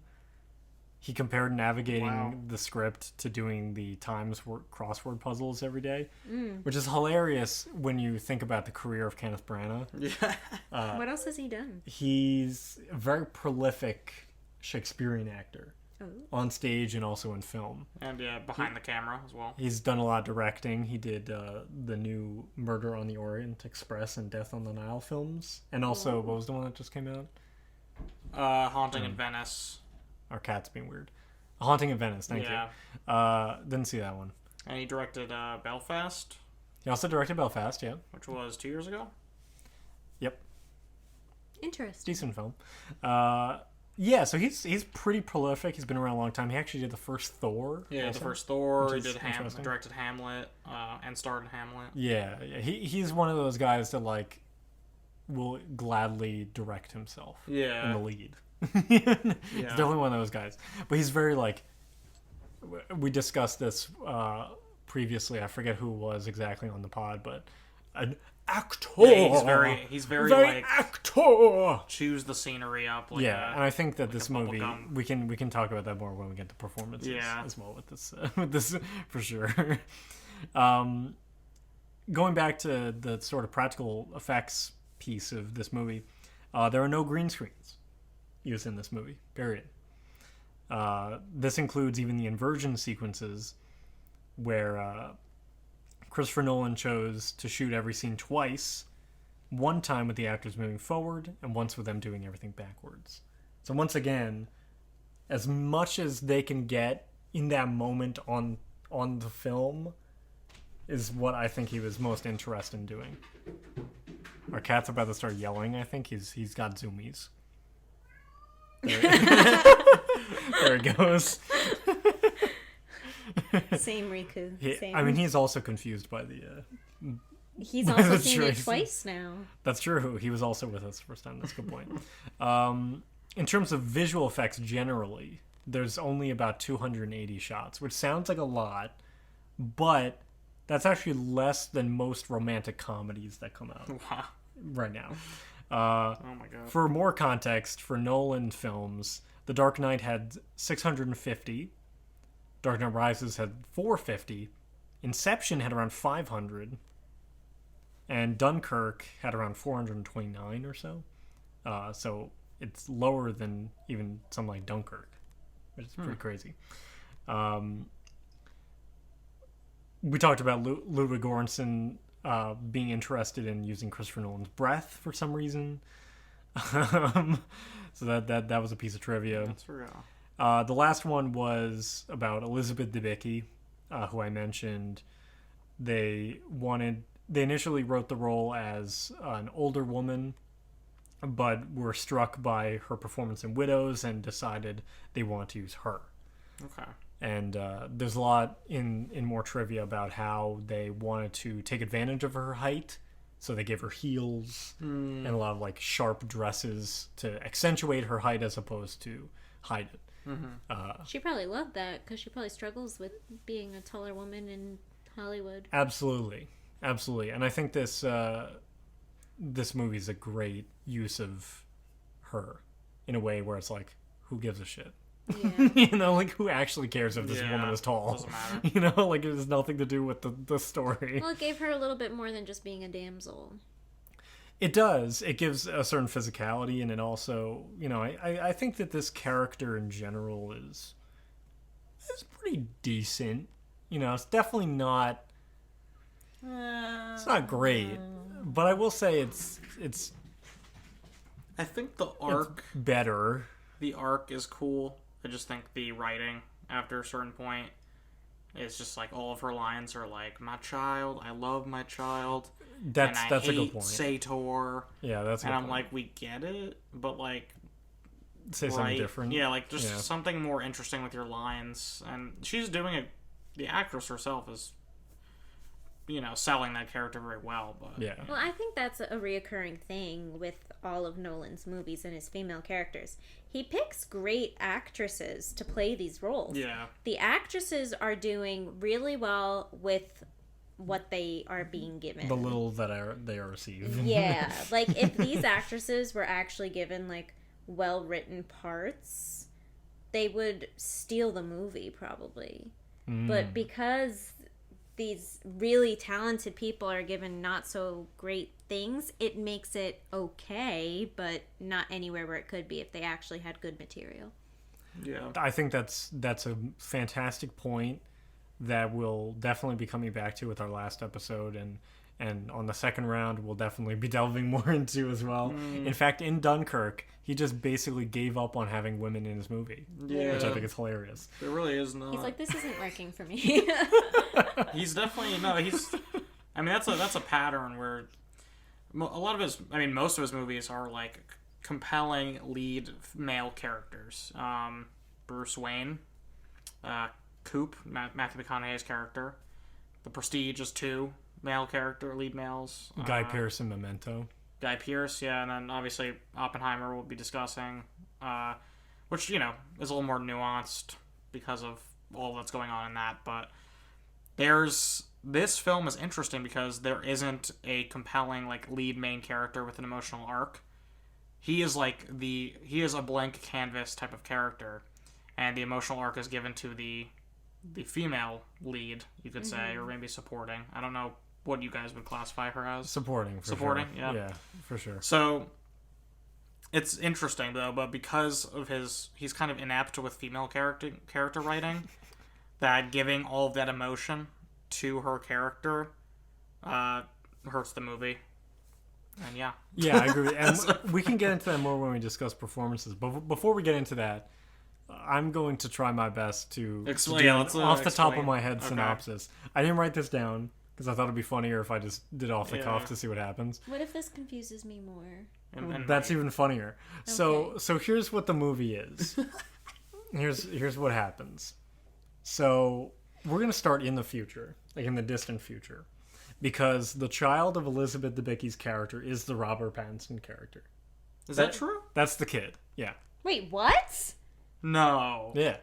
He compared navigating the script to doing the Times crossword puzzles every day, which is hilarious when you think about the career of Kenneth Branagh. Yeah. what else has he done? He's a very prolific Shakespearean actor Oh. on stage and also in film. And yeah, behind the camera as well. He's done a lot of directing. He did the new Murder on the Orient Express and Death on the Nile films. And also, what was the one that just came out? Haunting in Venice. Our cat's being weird. A Haunting in Venice, thank Yeah. you. Didn't see that one. And he directed Belfast, He also directed Belfast, yeah. which was 2 years ago. Yep. Interesting. Decent film. Yeah, so he's pretty prolific. He's been around a long time. He actually did the first Thor. Yeah, also, the first Thor. He which is did interesting. directed Hamlet, and starred in Hamlet. Yeah, he's one of those guys that like will gladly direct himself in Yeah. the lead. He's definitely one of those guys. But he's very like. We discussed this previously. I forget who it was exactly on the pod, but an actor. Yeah, he's very like actor. Choose the scenery up. Like And I think that like this a bubble movie gum. we can talk about that more when we get to performances as well with this for sure. Going back to the sort of practical effects piece of this movie, there are no green screens used in this movie. Period. This includes even the inversion sequences where Christopher Nolan chose to shoot every scene twice, one time with the actors moving forward and once with them doing everything backwards. So once again, as much as they can get in that moment on the film is what I think he was most interested in doing. Our cat's about to start yelling. I think he's got zoomies. There it goes. Same Riku. Same. I mean, he's also confused by the. He's also the seen it choice. twice now. That's true. He was also with us the first time. That's a good point. In terms of visual effects, generally, there's only about 280 shots, which sounds like a lot, but that's actually less than most romantic comedies that come out right now. Oh my god. For more context, for Nolan films, The Dark Knight had 650, Dark Knight Rises had 450, Inception had around 500, and Dunkirk had around 429 or so. So it's lower than even something like Dunkirk, which is pretty crazy. We talked about Ludwig Göransson being interested in using Christopher Nolan's breath for some reason. So that was a piece of trivia. That's real. The last one was about Elizabeth Debicki, who I mentioned. They initially wrote the role as an older woman, but were struck by her performance in Widows and decided they want to use her. Okay. And there's a lot in more trivia about how they wanted to take advantage of her height. So they gave her heels and a lot of like sharp dresses to accentuate her height as opposed to hide it. Mm-hmm. She probably loved that because she probably struggles with being a taller woman in Hollywood. Absolutely. And I think this movie is a great use of her in a way where it's like, who gives a shit? Yeah. Like who actually cares if this woman is tall? Doesn't matter. Like it has nothing to do with the story. Well, it gave her a little bit more than just being a damsel. It does. It gives a certain physicality, and it also, I think that this character in general is pretty decent. It's definitely not. It's not great, but I will say it's I think the arc better. The arc is cool. I just think the writing after a certain point is just like all of her lines are like, my child, I love my child. That's a good point. Sator. Yeah, that's a good And I'm point. like, we get it, but like Say something different. Yeah, like just something more interesting with your lines. And she's doing it. The actress herself is, selling that character very well. But yeah. Well, I think that's a reoccurring thing with all of Nolan's movies and his female characters. He picks great actresses to play these roles. Yeah. The actresses are doing really well with what they are being given. The little that they are received. Yeah. Like, if these actresses were actually given, like, well-written parts, they would steal the movie, probably. But because these really talented people are given not so great things, it makes it okay, but not anywhere where it could be if they actually had good material. Yeah. I think that's a fantastic point that we'll definitely be coming back to with our last episode, and on the second round we'll definitely be delving more into as well. In fact, in Dunkirk, he just basically gave up on having women in his movie, Yeah. which I think is hilarious. It really is not. He's like, this isn't working for me. He's definitely I mean, that's a pattern where a lot of most of his movies are like compelling lead male characters. Bruce Wayne, Coop, Matthew McConaughey's character. The Prestige is 2 lead males. Guy Pearce in Memento. Guy Pearce, yeah, and then obviously Oppenheimer we'll be discussing. which, is a little more nuanced because of all that's going on in that. But this film is interesting because there isn't a compelling, like, lead main character with an emotional arc. He is a blank canvas type of character, and the emotional arc is given to the female lead, you could say, or maybe supporting. I don't know what you guys would classify her as. Supporting, sure. Yeah, for sure. So it's interesting though, but because of he's kind of inept with female character writing, that giving all of that emotion to her character hurts the movie. And yeah, I agree. And we can get into that more when we discuss performances. But before we get into that, I'm going to try my best to explain off the top of my head synopsis. I didn't write this down because I thought it'd be funnier if I just did it off the cuff to see what happens. What if this confuses me more? And that's even funnier. Okay. So here's what the movie is. here's what happens. So we're gonna start in the future, like in the distant future, because the child of Elizabeth Debicki's character is the Robert Pattinson character. Is that true? That's the kid. Yeah. Wait, what? No. Yeah.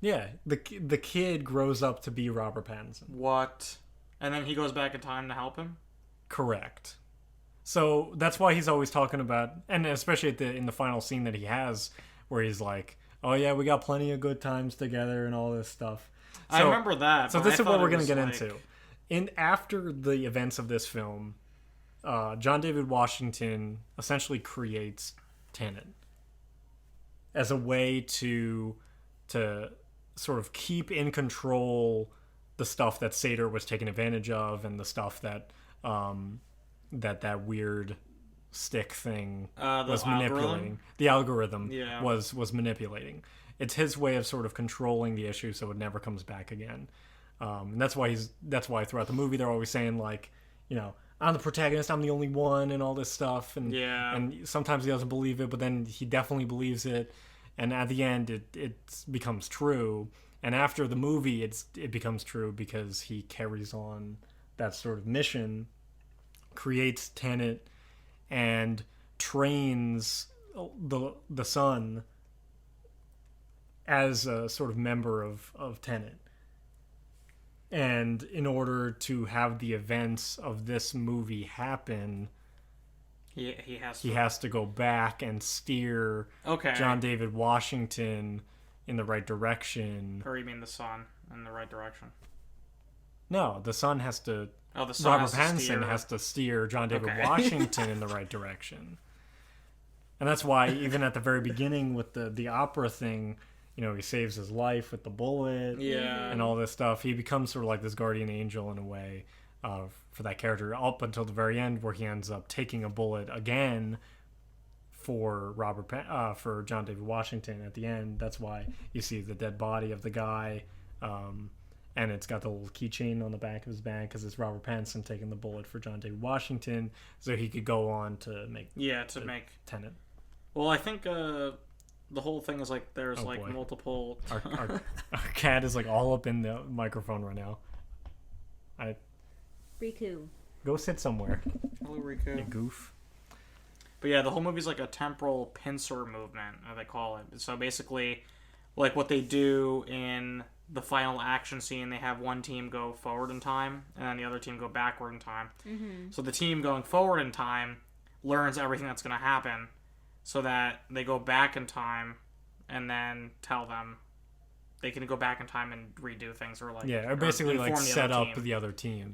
Yeah. The kid grows up to be Robert Pattinson. What? And then he goes back in time to help him? Correct. So that's why he's always talking about, and especially in the final scene that he has, where he's like, "Oh yeah, we got plenty of good times together and all this stuff." So, I remember that. So this is what we're going to get into. After the events of this film, John David Washington essentially creates Tenet as a way to sort of keep in control the stuff that Sator was taking advantage of, and the stuff that that weird stick thing was manipulating. The algorithm was manipulating. It's his way of sort of controlling the issue so it never comes back again. And that's why throughout the movie they're always saying, like, I'm the protagonist, I'm the only one, and all this stuff. And sometimes he doesn't believe it, but then he definitely believes it. And at the end, it becomes true. And after the movie, it becomes true because he carries on that sort of mission, creates Tenet, and trains the son as a sort of member of Tenet. And in order to have the events of this movie happen, he has to go back and steer John David Washington in the right direction. Or you mean the son in the right direction? No, the son has to. Oh, the son Robert Pattinson has to steer John David Washington in the right direction. And that's why even at the very beginning with the opera thing, he saves his life with the bullet and all this stuff. He becomes sort of like this guardian angel in a way for that character up until the very end, where he ends up taking a bullet again for for John David Washington at the end. That's why you see the dead body of the guy, and it's got the little keychain on the back of his bag because it's Robert Pattinson taking the bullet for John David Washington, so he could go on to make Tenet. Well, I think the whole thing is like there's multiple. Our cat is like all up in the microphone right now. Riku. Go sit somewhere. Hello, Riku. You goof. But yeah, the whole movie's like a temporal pincer movement, as they call it. So basically, like what they do in the final action scene, they have one team go forward in time, and then the other team go backward in time. Mm-hmm. So the team going forward in time learns everything that's going to happen, so that they go back in time and then tell them they can go back in time and redo things, or basically like set up the other team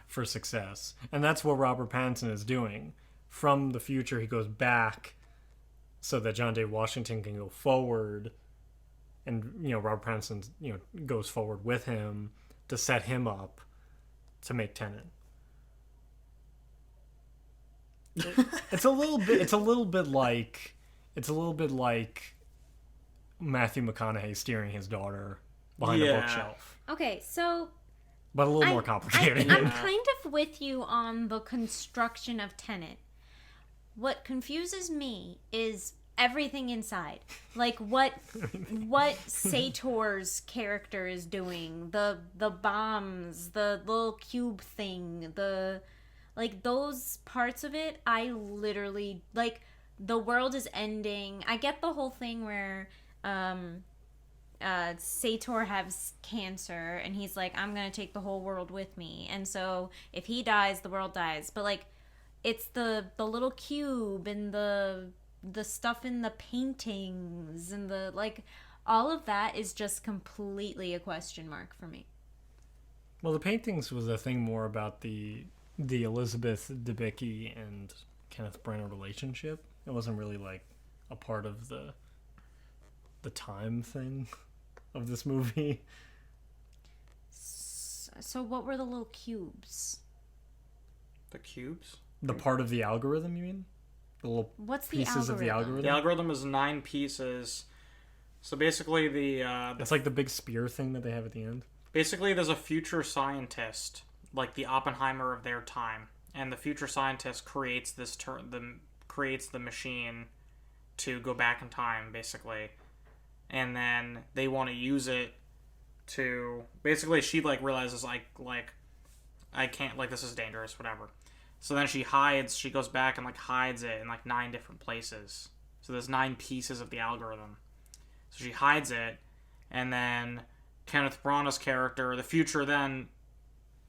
for success. And that's what Robert Pattinson is doing. From the future, he goes back so that John David Washington can go forward, and Robert Pattinson goes forward with him to set him up to make Tenet. It's a little bit like Matthew McConaughey steering his daughter behind a bookshelf. Okay, so but a little more complicated. I'm kind of with you on the construction of Tenet. What confuses me is everything inside. Like what Sator's character is doing, the bombs, the little cube thing, those parts of it, I literally the world is ending. I get the whole thing where Sator has cancer and he's like, I'm gonna take the whole world with me, and so if he dies, the world dies. But like, it's the little cube and the stuff in the paintings and the like, all of that is just completely a question mark for me. Well, the paintings was a thing more about the Elizabeth Debicki and Kenneth Branagh relationship. It wasn't really like a part of the time thing of this movie. So what were the little cubes? The cubes? The part of the algorithm, you mean? The little What's the pieces of the algorithm? The algorithm is 9 pieces. So basically it's like the big spear thing that they have at the end. Basically, there's a future scientist, like the Oppenheimer of their time, and the future scientist creates creates the machine to go back in time, basically, and then they want to use it to basically she like realizes like I can't, like, this is dangerous, whatever. So then she goes back and like hides it in like 9 different places. So there's 9 pieces of the algorithm. So she hides it, and then Kenneth Branagh's character, the future then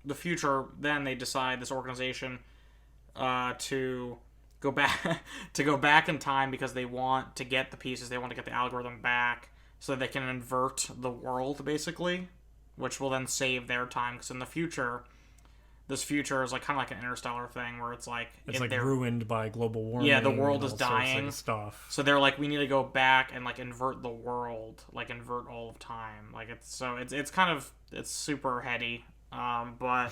they decide, this organization, to go back in time because they want to get the pieces, they want to get the algorithm back so that they can invert the world, basically, which will then save their time, because in the future, this future is like kind of like an Interstellar thing where it's like ruined by global warming. Yeah, the world and is all sorts dying. of stuff. So they're like, we need to go back and like invert the world, like invert all of time. Like it's kind of super heady, but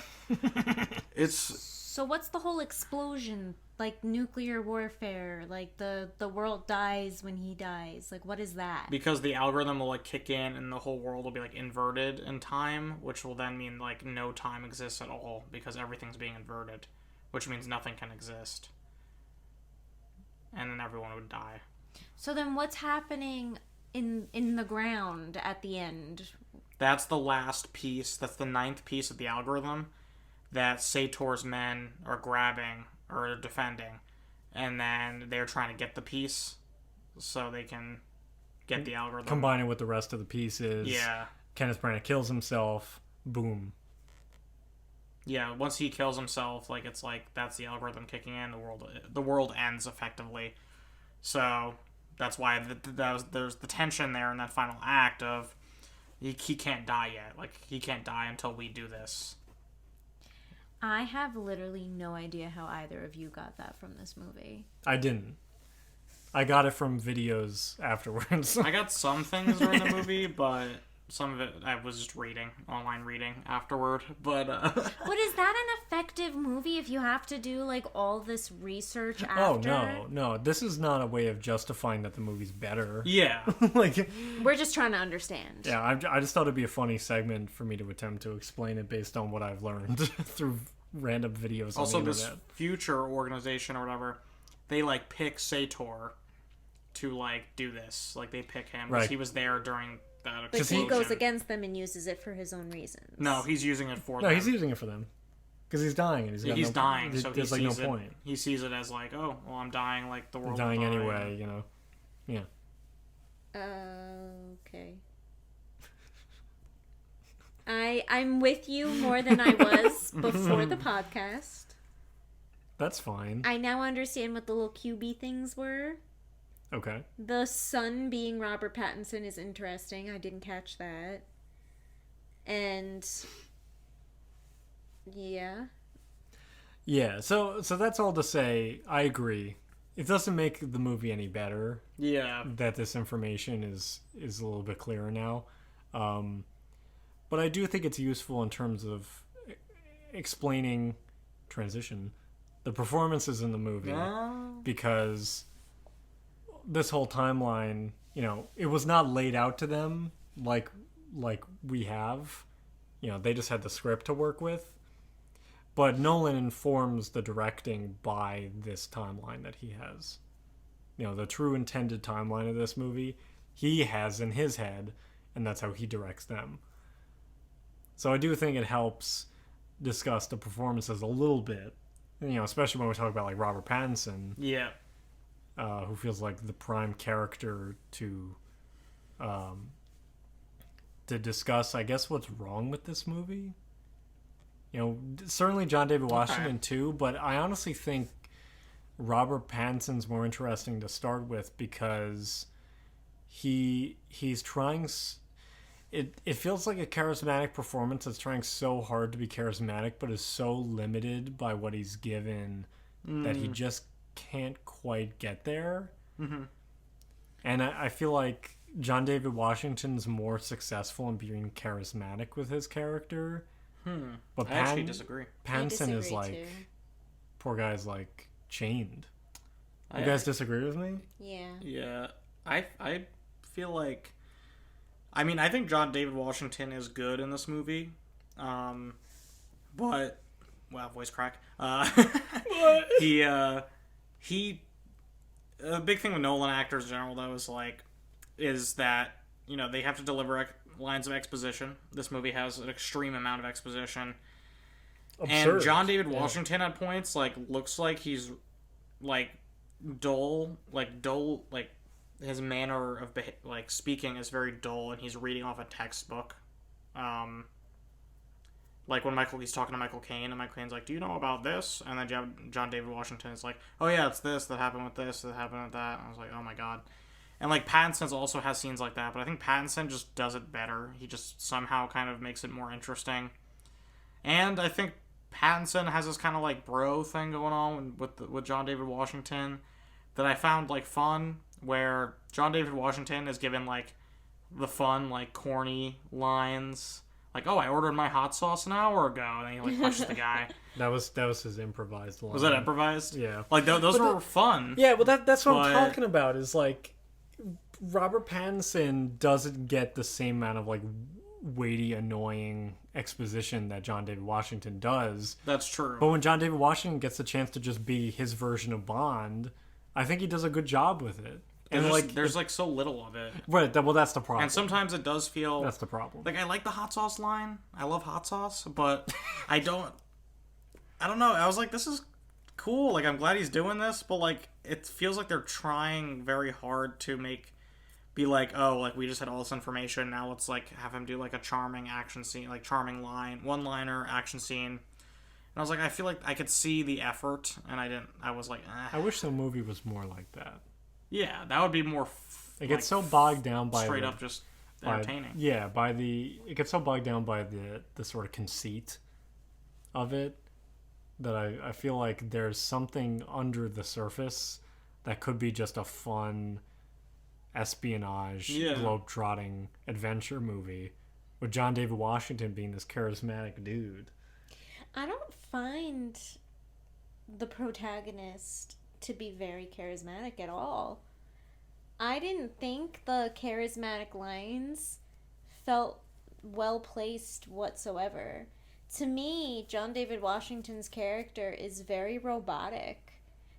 it's. So what's the whole explosion, like nuclear warfare, like the world dies when he dies? Like, what is that? Because the algorithm will like kick in and the whole world will be like inverted in time, which will then mean like no time exists at all because everything's being inverted, which means nothing can exist. And then everyone would die. So then what's happening in the ground at the end? That's the last piece. That's the 9th piece of the algorithm that Sator's men are grabbing or defending, and then they're trying to get the piece so they can get the algorithm. Combine it with the rest of the pieces. Yeah. Kenneth Branagh kills himself. Boom. Yeah, once he kills himself, like, it's like that's the algorithm kicking in. The world ends effectively. So that's why there's the tension there in that final act of he can't die yet. Like, he can't die until we do this. I have literally no idea how either of you got that from this movie. I didn't. I got it from videos afterwards. I got some things during the movie, but some of it I was just online reading afterward. But But is that an effective movie if you have to do like all this research after? Oh no! This is not a way of justifying that the movie's better. yeah, Like, We're just trying to understand. yeah, I just thought it'd be a funny segment for me to attempt to explain it based on what I've learned through random videos. also on the this internet. future organization or whatever, they like pick Sator to like do this. Like they pick him because Right. he was there during that But explosion. he goes against them and uses it for his own reasons. No, he's using it for No, them. he's using it for them because he's dying and He's dying, so he there's like no sees it. point. He sees it as like, oh, well, I'm dying. Like the world. He's dying will die. anyway, you know. Yeah. Okay. I'm with you more than I was before the podcast. That's fine. I now understand what the little QB things were. Okay. The son being Robert Pattinson is interesting. I didn't catch that. And yeah. Yeah, so that's all to say, I agree. It doesn't make the movie any better Yeah. that this information is a little bit clearer now. But I do think it's useful in terms of explaining the performances in the movie, because this whole timeline, you know, it was not laid out to them like we have. You know, they just had the script to work with. But Nolan informs the directing by this timeline that he has. You know, the true intended timeline of this movie, he has in his head, and that's how he directs them. So I do think it helps discuss the performances a little bit, you know, especially when we talk about like Robert Pattinson. Yeah. who feels like the prime character to discuss, I guess, what's wrong with this movie. You know, certainly John David Washington too, but I honestly think Robert Pattinson's more interesting to start with because he's trying. It feels like a charismatic performance that's trying so hard to be charismatic, but is so limited by what he's given that he just can't quite get there. Mm-hmm. And I feel like John David Washington's more successful in being charismatic with his character. But I actually disagree. Pattinson is like, too. poor guy's like chained. You guys disagree with me? Yeah. Yeah. I feel like, I mean, I think John David Washington is good in this movie. But, wow, voice crack. He, a big thing with Nolan actors in general, though, is that, you know, they have to deliver lines of exposition. This movie has an extreme amount of exposition. Absurd. And John David Washington at points, like, looks like he's, like, dull, his manner of, like, speaking is very dull, and he's reading off a textbook. Like, when he's talking to Michael Caine, and Michael Caine's like, do you know about this? And then John David Washington is like, oh yeah, it's this, that happened with this, that happened with that. And I was like, oh my god. And, like, Pattinson also has scenes like that, but I think Pattinson just does it better. He just somehow kind of makes it more interesting. And I think Pattinson has this kind of, like, bro thing going on with John David Washington that I found, like, fun, where John David Washington is given, like, the fun, like, corny lines. Like, oh, I ordered my hot sauce an hour ago, and then he, like, punches the guy. That was his improvised line. Was that improvised? Yeah. Like, those were fun. Yeah, well, that's what I'm talking about, is, like, Robert Pattinson doesn't get the same amount of, like, weighty, annoying exposition that John David Washington does. That's true. But when John David Washington gets the chance to just be his version of Bond, I think he does a good job with it. And there's so little of it. Right, well, that's the problem. And sometimes it does feel... That's the problem. Like, I like the hot sauce line. I love hot sauce, but I don't know. I was like, this is cool. Like, I'm glad he's doing this, but, like, it feels like they're trying very hard to be like, oh, like, we just had all this information, now let's, like, have him do, like, a charming action scene, like, charming one-liner action scene. And I was like, I feel like I could see the effort, and I was like, eh. I wish the movie was more like that. Yeah, that would be more... It gets so bogged down by... Straight up just entertaining. It gets so bogged down by the sort of conceit of it that I feel like there's something under the surface that could be just a fun espionage, globe-trotting adventure movie with John David Washington being this charismatic dude. I don't find the protagonist to be very charismatic at all. I didn't think the charismatic lines felt well placed whatsoever. To me, John David Washington's character is very robotic.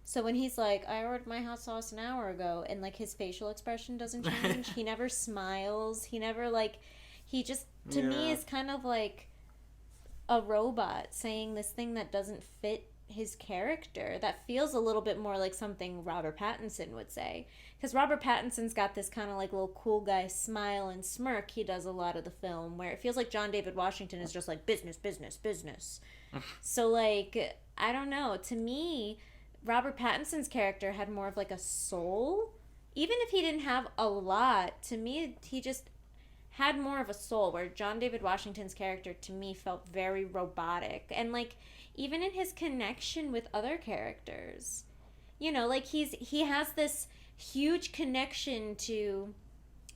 So when he's like, I ordered my hot sauce an hour ago, and, like, his facial expression doesn't change, he never smiles, he never, like, he just, to me, is kind of like a robot saying this thing that doesn't fit his character. That feels a little bit more like something Robert Pattinson would say. Because Robert Pattinson's got this kind of, like, little cool guy smile and smirk he does a lot of the film, where it feels like John David Washington is just like, business, business, business. So, like, I don't know. To me, Robert Pattinson's character had more of, like, a soul. Even if he didn't have a lot, to me, he just had more of a soul, where John David Washington's character, to me, felt very robotic. And, like, even in his connection with other characters, you know, like, he has this huge connection to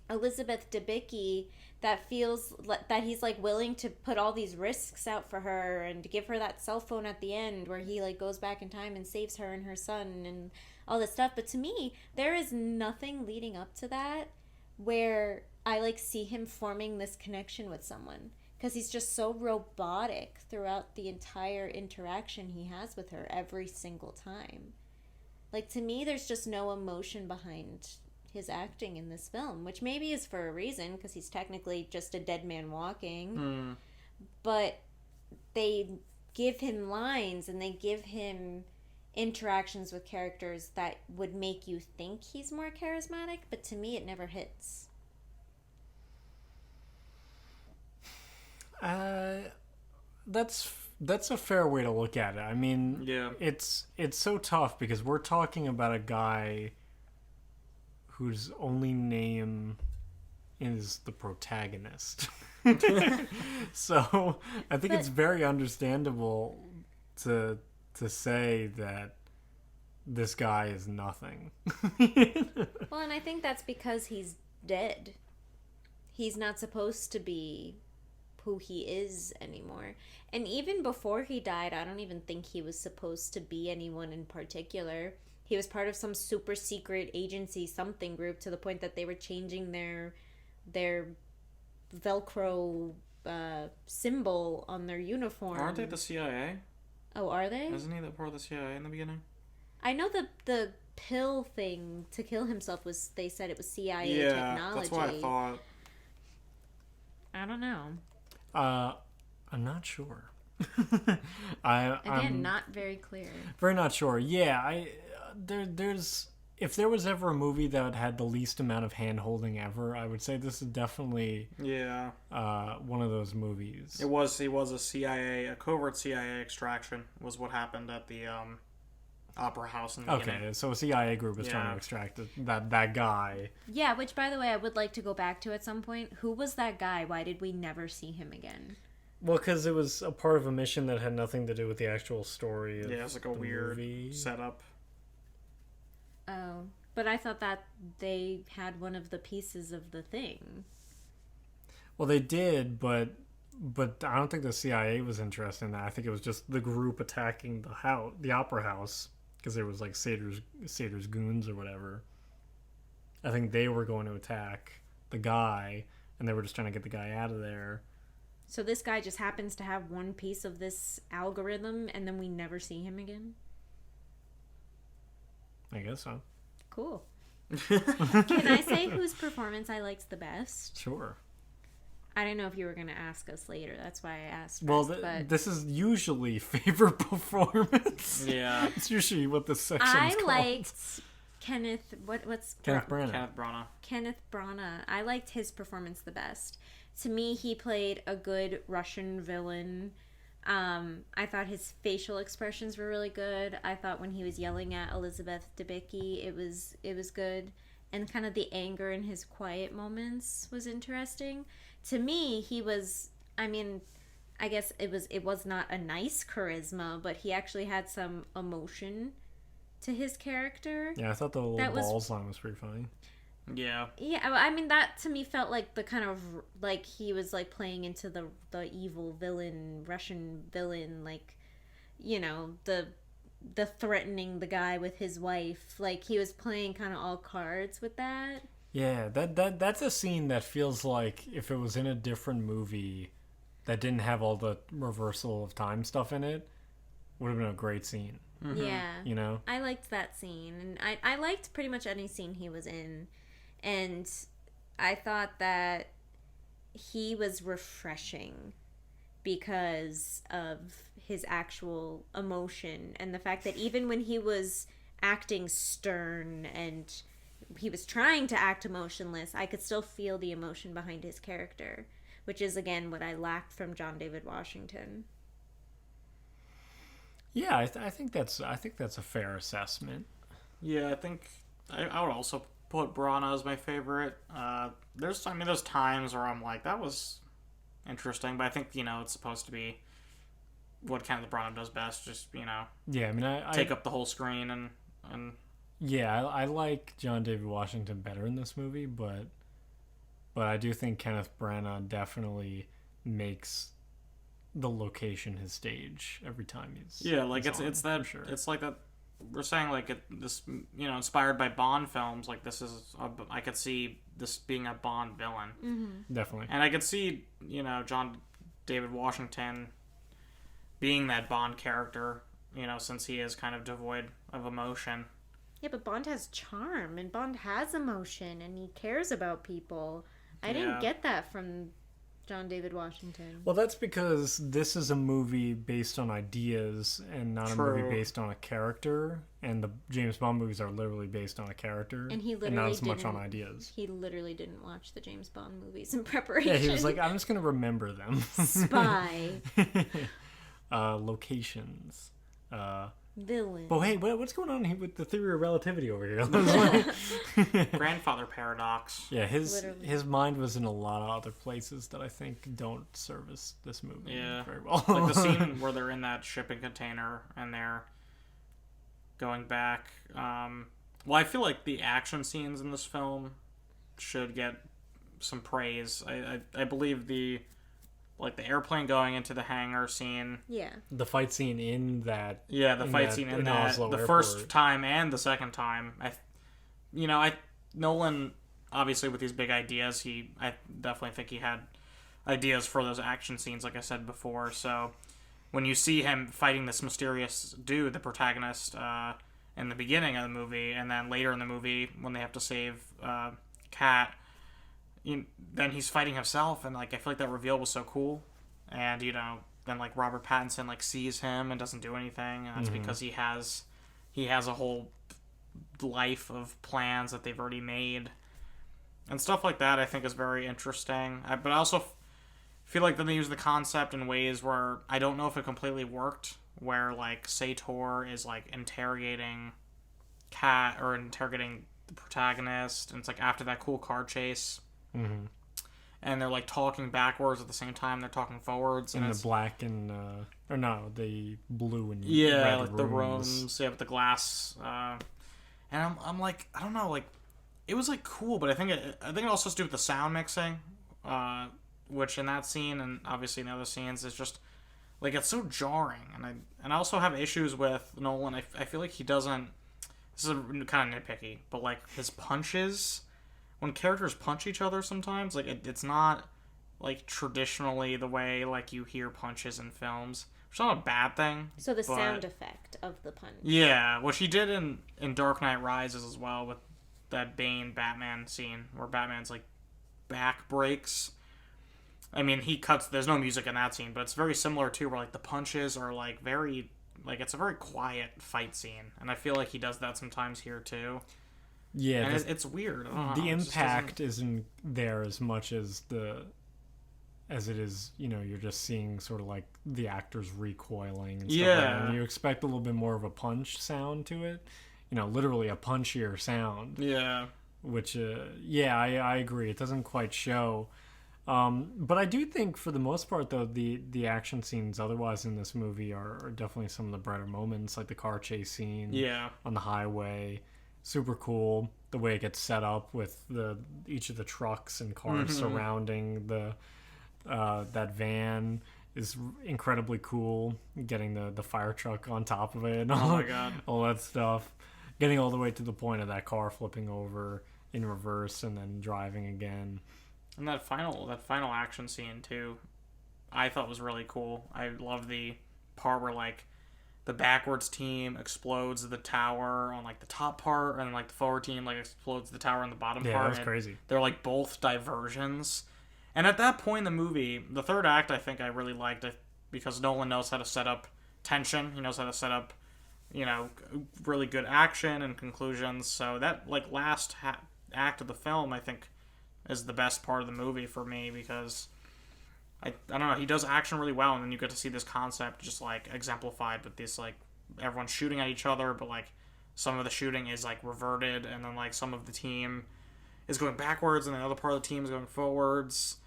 Elizabeth Debicki that feels that he's, like, willing to put all these risks out for her and to give her that cell phone at the end where he, like, goes back in time and saves her and her son and all this stuff. But to me, there is nothing leading up to that where I, like, see him forming this connection with someone, because he's just so robotic throughout the entire interaction he has with her every single time. Like, to me, there's just no emotion behind his acting in this film, which maybe is for a reason, because he's technically just a dead man walking. But they give him lines, and they give him interactions with characters that would make you think he's more charismatic, but to me it never hits. That's a fair way to look at it. I mean, Yeah. it's so tough because we're talking about a guy whose only name is the protagonist. So I think it's very understandable to say that this guy is nothing. Well, and I think that's because he's dead. He's not supposed to be who he is anymore. And even before he died, I don't even think he was supposed to be anyone in particular. He was part of some super secret agency something group to the point that they were changing their Velcro symbol on their uniform. Aren't they the CIA? Oh, are they? Isn't he the part of the CIA in the beginning? I know the pill thing to kill himself was, they said it was CIA technology. That's what I thought. I don't know. I'm not sure. I'm not very clear. Very not sure. Yeah, there's if there was ever a movie that had the least amount of hand holding ever, I would say this is definitely one of those movies. He was a covert CIA extraction was what happened at the Opera House in the beginning. Okay, so a CIA group was trying to extract that guy. Yeah, which, by the way, I would like to go back to at some point. Who was that guy? Why did we never see him again? Well, because it was a part of a mission that had nothing to do with the actual story of it's like a weird movie. setup. Oh, but I thought that they had one of the pieces of the thing. Well, they did, but I don't think the CIA was interested in that. I think it was just the group attacking the Opera House, because there was like Sator's goons or whatever. I think they were going to attack the guy, and they were just trying to get the guy out of there. So this guy just happens to have one piece of this algorithm, and then we never see him again? I guess so. Cool. Can I say whose performance I liked the best? Sure. I didn't know if you were going to ask us later. That's why I asked. Well, but this is usually favorite performance. Yeah. It's usually what this section's called. liked Kenneth... Kenneth Branagh. Kenneth Branagh. I liked his performance the best. To me, he played a good Russian villain. I thought his facial expressions were really good. I thought when he was yelling at Elizabeth Debicki, it was good. And kind of the anger in his quiet moments was interesting. To me, he was, I mean, I guess it was not a nice charisma, but he actually had some emotion to his character. Yeah, I thought the little balls line was pretty funny. Yeah. Yeah, I mean, that to me felt like the kind of, like, he was, like, playing into the evil villain, Russian villain, like, you know, the threatening the guy with his wife. Like, he was playing kind of all cards with that. Yeah, that's a scene that feels like if it was in a different movie that didn't have all the reversal of time stuff in it, would have been a great scene. Mm-hmm. Yeah. You know? I liked that scene. And I liked pretty much any scene he was in. And I thought that he was refreshing because of his actual emotion and the fact that even when he was acting stern and he was trying to act emotionless, I could still feel the emotion behind his character, which is, again, what I lacked from John David Washington. Yeah, I think that's a fair assessment. Yeah, I think I would also put Branagh as my favorite. There's times where I'm like, that was interesting, but I think, it's supposed to be what Kenneth Branagh does best, just, Yeah, I mean, I take up the whole screen and yeah, I like John David Washington better in this movie, but I do think Kenneth Branagh definitely makes the location his stage every time he's it's that sure. It's like that. We're saying like this, inspired by Bond films. Like this is, I could see this being a Bond villain, definitely, and I could see John David Washington being that Bond character. Since he is kind of devoid of emotion. Yeah, but Bond has charm, and Bond has emotion, and he cares about people. I didn't get that from John David Washington. Well, that's because this is a movie based on ideas and not True. a movie based on a character. And the James Bond movies are literally based on a character And he literally not as much on didn't- ideas. He literally didn't watch the James Bond movies in preparation. Yeah, he was like, I'm just going to remember them. Spy. Locations. Villain. But hey, what's going on here with the theory of relativity over here? Grandfather paradox. Yeah, his Literally. mind was in a lot of other places that I think don't service this movie Yeah. very well. Like the scene where they're in that shipping container and they're going back. Well, I feel like the action scenes in this film should get some praise. I believe the airplane going into the hangar scene. Yeah. The fight scene in that. Yeah, the in fight that- scene in in that Oslo the Airport. first time and the second time. Nolan obviously with these big ideas, I definitely think he had ideas for those action scenes, like I said before. So when you see him fighting this mysterious dude, the protagonist, in the beginning of the movie, and then later in the movie when they have to save Kat, then he's fighting himself, and like I feel like that reveal was so cool. And then like Robert Pattinson like sees him and doesn't do anything, and that's because he has a whole life of plans that they've already made and stuff like that. I think is very interesting. But I also feel like then they use the concept in ways where I don't know if it completely worked, where like Sator is like interrogating Kat or interrogating the protagonist, and it's like after that cool car chase, and they're like talking backwards at the same time they're talking forwards, and In it's the black and or no, the blue and yeah, red like the rooms, yeah, with the glass, and I'm like, I don't know, like it was like cool, but I think it also has to do with the sound mixing, which in that scene and obviously in the other scenes is just like it's so jarring, and I also have issues with Nolan. I feel like he doesn't. This is kind of nitpicky, but like his punches, when characters punch each other, sometimes like it's not like traditionally the way like you hear punches in films. It's not a bad thing. So the but- sound effect of the punch. Yeah, which he did in Dark Knight Rises as well, with that Bane Batman scene where Batman's like back breaks. I mean, he cuts. There's no music in that scene, but it's very similar too, where like the punches are like very like it's a very quiet fight scene, and I feel like he does that sometimes here too. Yeah, And it's weird. I don't the know, it just impact isn't there as much as it is, you're just seeing sort of like the actors recoiling and stuff like that. Yeah. And you expect a little bit more of a punch sound to it. Literally a punchier sound. doesn't- Yeah. Which, I agree. It doesn't quite show. But I do think, for the most part, though, the action scenes otherwise in this movie are definitely some of the brighter moments, like the car chase scene Yeah. on the highway. Super cool. The way it gets set up with each of the trucks and cars surrounding that van is incredibly cool. Getting the fire truck on top of it and Oh all, my god. all that stuff. Getting all the way to the point of that car flipping over in reverse and then driving again. And that final action scene too, I thought was really cool. I love the part where like the backwards team explodes the tower on like the top part, and like the forward team like explodes the tower on the bottom Yeah, part. that was and crazy. They're like both diversions. And at that point in the movie, the third act, I think I really liked it because Nolan knows how to set up tension. He knows how to set up, really good action and conclusions. So that like last act of the film, I think, is the best part of the movie for me because I don't know, he does action really well, and then you get to see this concept just like exemplified with this like everyone's shooting at each other, but like some of the shooting is like reverted, and then like some of the team is going backwards and the other part of the team is going forwards,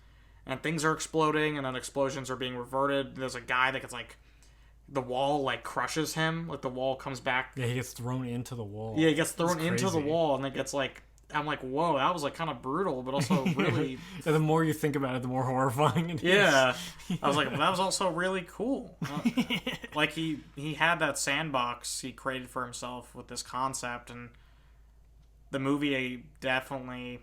and things are exploding, and then explosions are being reverted. There's a guy that gets like the wall like crushes him, like the wall comes back. Yeah, he gets thrown into the wall. Yeah, he gets thrown It's into the crazy. wall, and it gets like, I'm like, whoa, that was like kind of brutal, but also really, And the more you think about it, the more horrifying it is. yeah. I was like, well, that was also really cool. Like he had that sandbox he created for himself with this concept, and the movie definitely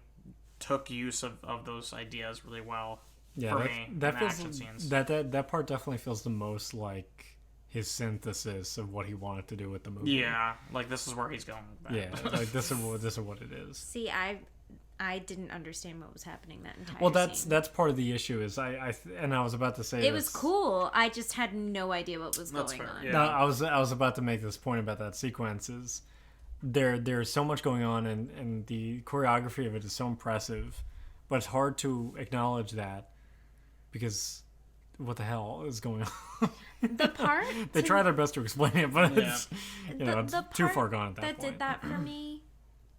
took use of those ideas really well. Yeah, for that, me, that in feels action scenes. that part definitely feels the most like his synthesis of what he wanted to do with the movie. Yeah, like this is where he's going with that. Yeah, like this is what it is. See, I didn't understand what was happening that entire Well, scene. that's part of the issue. Is I was about to say It was cool. I just had no idea what was That's going fair, on. yeah. No, I was about to make this point about that sequence. Is there's so much going on, and the choreography of it is so impressive, but it's hard to acknowledge that because what the hell is going on? The part They try their best to explain it, but Yeah. it's it's the too part far gone at that that point. did that for me,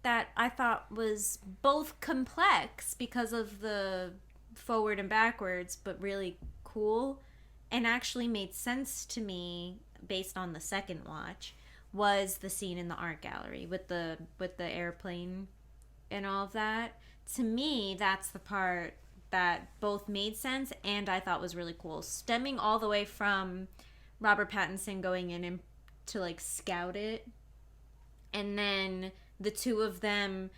that I thought was both complex because of the forward and backwards, but really cool, and actually made sense to me based on the second watch, was the scene in the art gallery with the airplane and all of that. To me, that's the part that both made sense and I thought was really cool. Stemming all the way from Robert Pattinson going in and to like scout it, and then the two of them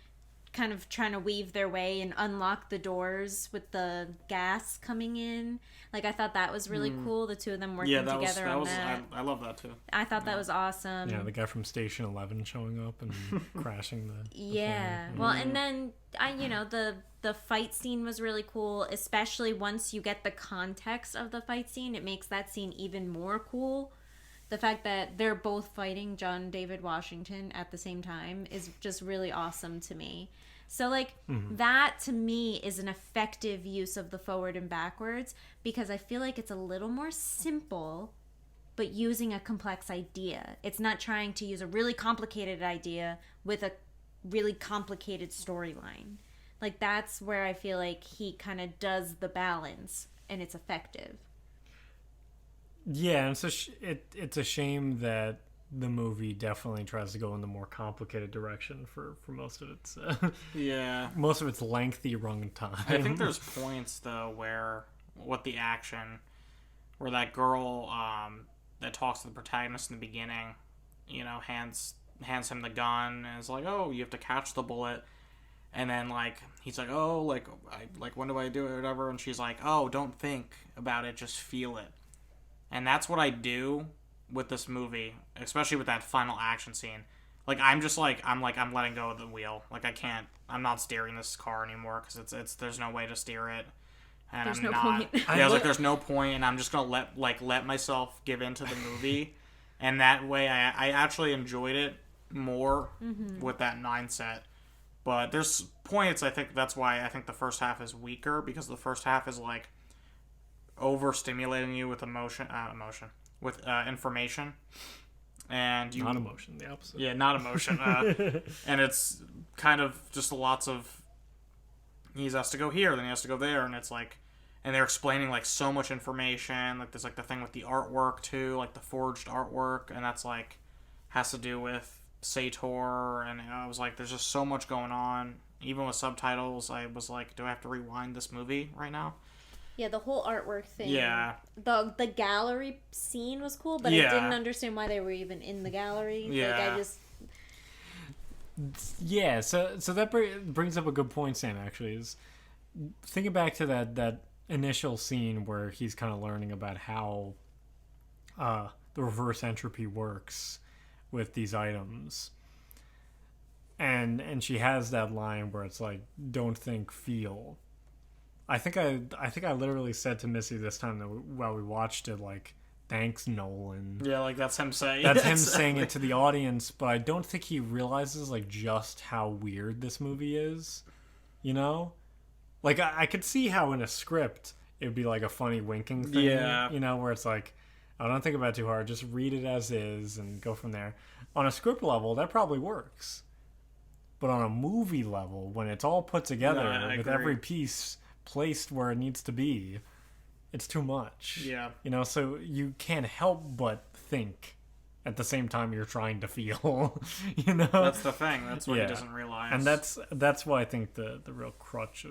kind of trying to weave their way and unlock the doors with the gas coming in. Like, I thought that was really cool. The two of them working together on that. I love that too. I thought that was awesome. Yeah, the guy from Station 11 showing up and crashing the Yeah. plane. Well, and then the fight scene was really cool, especially once you get the context of the fight scene. It makes that scene even more cool. The fact that they're both fighting John David Washington at the same time is just really awesome to me. So, like, that to me is an effective use of the forward and backwards, because I feel like it's a little more simple, but using a complex idea. It's not trying to use a really complicated idea with a really complicated storyline. Like, that's where I feel like he kind of does the balance, and it's effective. Yeah, and so it's a shame that the movie definitely tries to go in the more complicated direction for most of its Yeah. most of its lengthy run time. I think there's points though where with the action, where that girl that talks to the protagonist in the beginning, hands him the gun and is like, "Oh, you have to catch the bullet," and then like he's like, "Oh, like when do I do it or whatever?" And she's like, "Oh, don't think about it, just feel it." And that's what I do with this movie, especially with that final action scene. Like, I'm letting go of the wheel. Like, I'm not steering this car anymore because it's there's no way to steer it. And There's I'm no not. point. Yeah, I was like, there's no point, and I'm just gonna let myself give into the movie, and that way I actually enjoyed it more with that mindset. But there's points, I think that's why I think the first half is weaker, because the first half is like overstimulating you with with information, and you not emotion, the opposite. Yeah, not emotion. And it's kind of just lots of he has to go here, then he has to go there, and it's like, and they're explaining like so much information. Like there's like the thing with the artwork too, like the forged artwork, and that's like has to do with Sator, and I was like, there's just so much going on. Even with subtitles, I was like, do I have to rewind this movie right now? Yeah, the whole artwork thing. Yeah. The gallery scene was cool, but Yeah. I didn't understand why they were even in the gallery. Yeah. Like, I just... Yeah, so that brings up a good point, Sam, actually, is thinking back to that initial scene where he's kind of learning about how the reverse entropy works with these items. And she has that line where it's like, don't think, feel. I think I literally said to Missy this time that while we watched it, like, thanks, Nolan. Yeah, like that's him saying. That's him saying it to the audience, but I don't think he realizes like just how weird this movie is. You know, like I could see how in a script it would be like a funny winking thing. Yeah. You know, where it's like, I don't think about it too hard, just read it as is and go from there. On a script level, that probably works, but on a movie level, when it's all put together I with agree. every piece placed where it needs to be, it's too much. Yeah. You know, so you can't help but think at the same time you're trying to feel. You know, That's the thing. That's what Yeah. he doesn't realize. and that's why I think the real crutch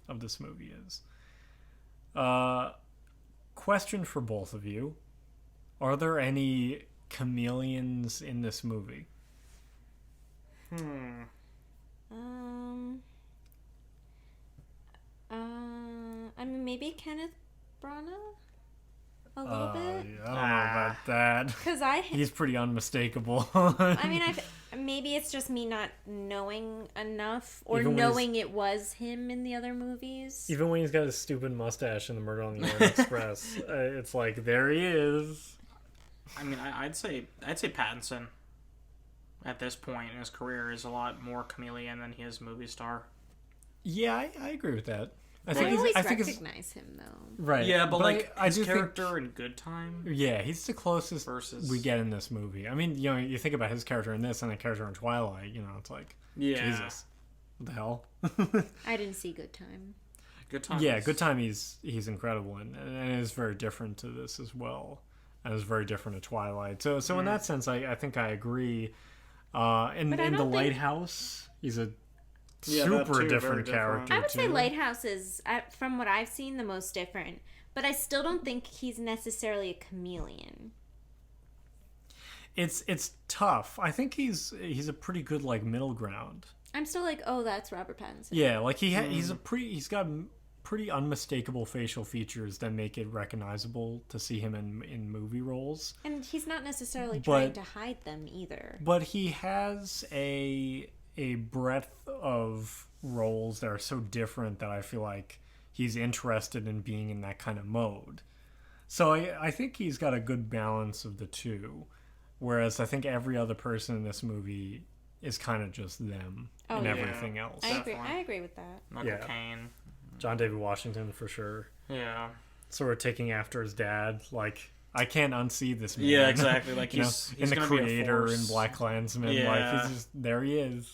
of this movie is. Question for both of you: are there any chameleons in this movie? I mean, maybe Kenneth Branagh? A little bit? I don't know about that. Because He's pretty unmistakable. I mean, maybe it's just me not knowing enough or Even when knowing it was him in the other movies. Even when he's got his stupid mustache in the Murder on the Orient Express, it's like, there he is. I mean, I'd say Pattinson at this point in his career is a lot more chameleon than he is movie star. Yeah, I agree with that. I always recognize him, though. Right. Yeah, but like I his do character think, in Good Time. yeah, he's the closest Versus- we get in this movie. I mean, you know, you think about his character in this and the character in Twilight, you know, it's like, Yeah. Jesus, what the hell? I didn't see Good Time. Good Time. Yeah, Good Time. He's incredible, and it is very different to this as well, and it's very different to Twilight. So in that sense, I think I agree. In But I the don't think- Lighthouse, he's a Yeah, that super too, different very different. character. I would say too. Lighthouse is, from what I've seen, the most different. But I still don't think he's necessarily a chameleon. It's tough. I think he's a pretty good like middle ground. I'm still like, oh, that's Robert Pattinson. Yeah, like he's got pretty unmistakable facial features that make it recognizable to see him in movie roles. And he's not necessarily trying to hide them either. But he has a breadth of roles that are so different that I feel like he's interested in being in that kind of mode. So I think he's got a good balance of the two. Whereas I think every other person in this movie is kind of just them and yeah. everything else. I agree with that. Michael Yeah. Caine. John David Washington for sure. Yeah. Sort of taking after his dad. Like, I can't unsee this man. Yeah, exactly. Like You know, he's in the gonna be a Creator force. in Black Klansman. Yeah. Like, he's just, there he is.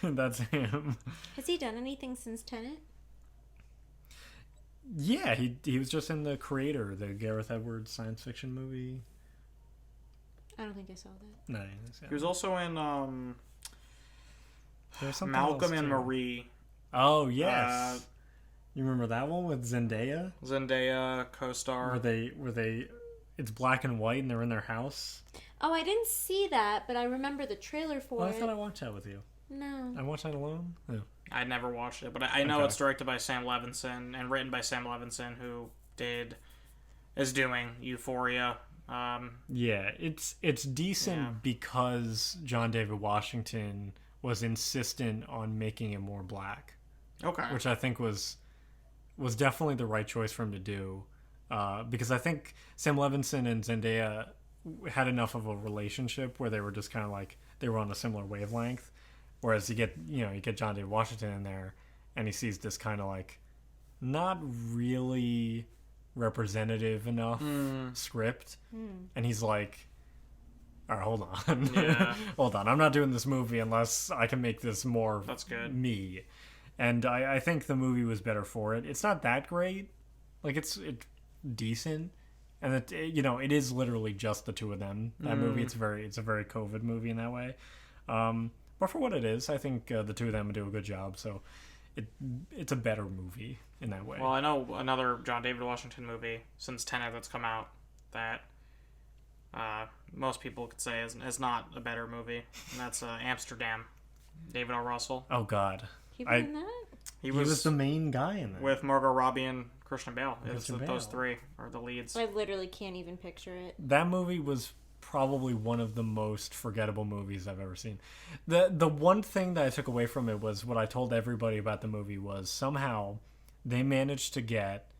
That's him. Has he done anything since Tenet? Yeah, he was just in the Creator, the Gareth Edwards science fiction movie. I don't think I saw that. No, I didn't see He was also in There's something Malcolm else, and too. Marie. Oh yes, you remember that one with Zendaya, Zendaya co-star. where they, it's black and white and they're in their house. Oh, I didn't see that, but I remember the trailer for Oh, I it. thought I watched that with you. No. I watched that alone. No. I never watched it, but I know Okay. it's directed by Sam Levinson and written by Sam Levinson, who is doing Euphoria. Yeah, it's decent Yeah. because John David Washington was insistent on making it more black, Okay. which I think was definitely the right choice for him to do, because I think Sam Levinson and Zendaya had enough of a relationship where they were just kind of like they were on a similar wavelength, whereas you get John David Washington in there and he sees this kind of like not really representative enough script, and he's like, all right, hold on. Yeah. Hold on, I'm not doing this movie unless I can make this more That's good. me. And I think the movie was better for it. It's not that great, like it's decent, and it is literally just the two of them. That movie, it's a very COVID movie in that way, but for what it is, I think the two of them do a good job. So it's a better movie in that way. Well, I know another John David Washington movie since Tenet that's come out that most people could say is not a better movie, and that's Amsterdam. David O. Russell. Oh God, He was in that? He was the main guy in that. with Margot Robbie and Christian Bale. Christian Those Bale. three are the leads. I literally can't even picture it. That movie was probably one of the most forgettable movies I've ever seen. The one thing that I took away from it was what I told everybody about the movie was somehow they managed to get,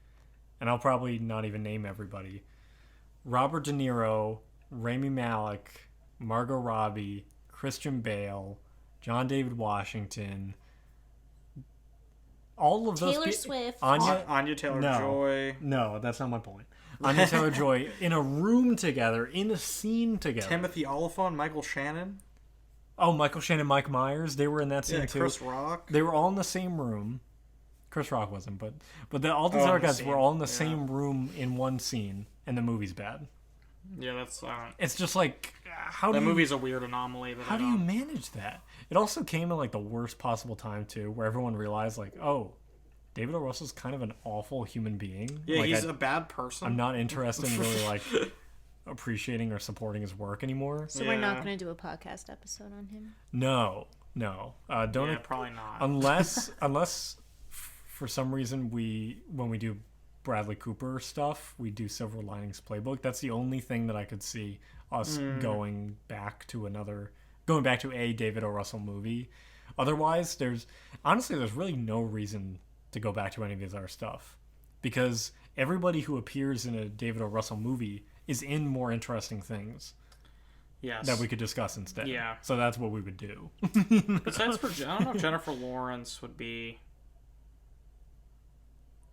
and I'll probably not even name everybody, Robert De Niro, Rami Malek, Margot Robbie, Christian Bale, John David Washington, all of those Taylor Swift. Anya Taylor-Joy. No, that's not my point. Anya Taylor-Joy in a room together, in a scene together. Timothy Olyphant, Michael Shannon. Oh, Michael Shannon, Mike Myers, they were in that scene Yeah, too. Chris Rock. They were all in the same room. Chris Rock wasn't, but all these other in the guys scene, were all in the yeah. same room in one scene, and the movie's bad. Yeah, that's It's just like how that do you, movie's a weird anomaly. That how I do you don't- manage that? It also came at like the worst possible time too, where everyone realized like, oh, David O. Russell's kind of an awful human being. Yeah, like, he's a bad person. I'm not interested in really like appreciating or supporting his work anymore. So we're not Yeah. going to do a podcast episode on him. No, don't. Yeah, probably not. unless for some reason when we do Bradley Cooper stuff, we do Silver Linings Playbook. That's the only thing that I could see us going going back to a David O. Russell movie. Otherwise, there's really no reason to go back to any of his other stuff, because everybody who appears in a David O. Russell movie is in more interesting things. Yes. That we could discuss instead. Yeah. So that's what we would do. Besides for, I don't know if Jennifer Lawrence would be...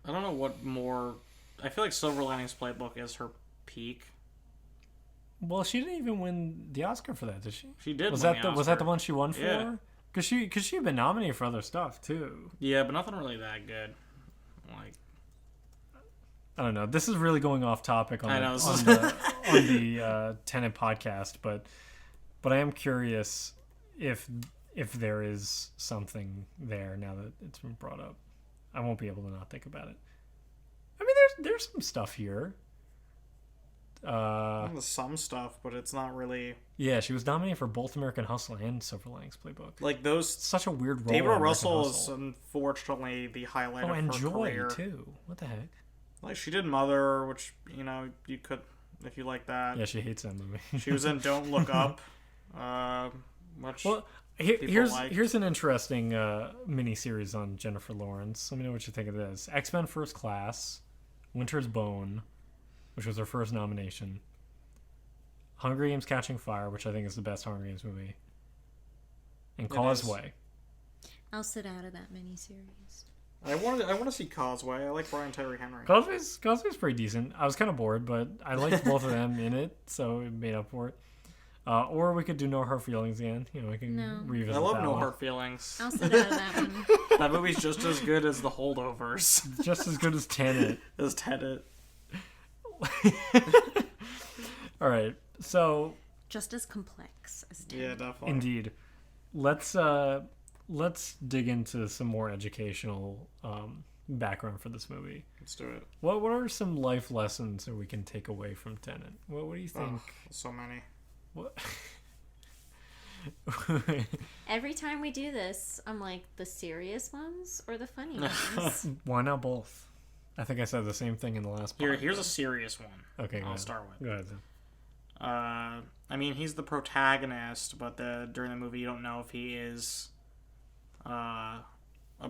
I don't know what more... I feel like Silver Linings Playbook is her peak. Well, she didn't even win the Oscar for that, did she? She did Was win that the was that Oscar. the one she won for? Yeah. Because she'd been nominated for other stuff, too. Yeah, but nothing really that good. Like... I don't know. This is really going off topic on the Tenet podcast, but I am curious if there is something there now that it's been brought up. I won't be able to not think about it. I mean, there's some stuff here. There's some stuff, but it's not really... Yeah, she was nominated for both American Hustle and Silver Linings Playbook. Like those... Such a weird role. David O. on Russell American is Hustle. unfortunately the highlight of and her Joy career. too. What the heck? Like, she did Mother, which, you could, if you like that. Yeah, she hates that movie. She was in Don't Look Up, which Well, people like. here's an interesting mini-series on Jennifer Lawrence. Let me know what you think of this. X-Men First Class, Winter's Bone, which was her first nomination, Hunger Games Catching Fire, which I think is the best Hunger Games movie, and Causeway. I'll sit out of that miniseries. I want to see Causeway. I like Brian Tyree Henry. Causeway's pretty decent. I was kind of bored, but I liked both of them in it, so it made up for it. Or we could do No Hard Feelings again. We can revisit I love that No one. Hard Feelings. I'll sit out of that one. That movie's just as good as The Holdovers. Just as good as Tenet. As Tenet. All right, so Just as complex as Tenet. Yeah, definitely. indeed, let's dig into some more educational background for this movie. Let's do it. What are some life lessons that we can take away from Tenet? What do you think? Oh, so many. What? Every time we do this, I'm like, the serious ones or the funny ones? Why not both? I think I said the same thing in the last part. Here's a serious one. Okay, I'll start with. Go ahead then. I mean, he's the protagonist, but during the movie, you don't know if he is a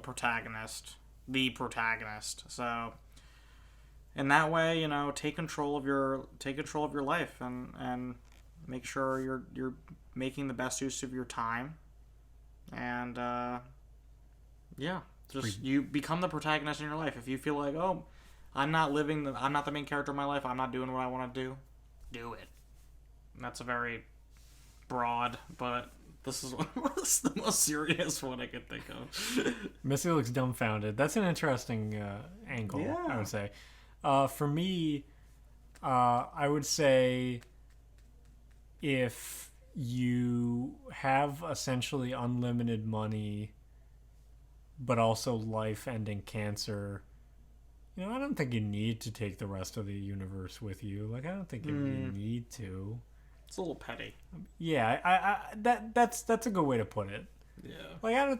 protagonist, the protagonist. So, in that way, take control of your life and make sure you're making the best use of your time, and you become the protagonist in your life. If you feel like, oh, I'm not the main character of my life, I'm not doing what I want to do it. And that's a very broad, but this is the most serious one I could think of. Missy looks dumbfounded. That's an interesting angle, Yeah. I would say. For me, I would say if you have essentially unlimited money, but also life-ending cancer, I don't think you need to take the rest of the universe with you. Like, I don't think you need to. It's a little petty. Yeah, that's a good way to put it. Yeah. Like,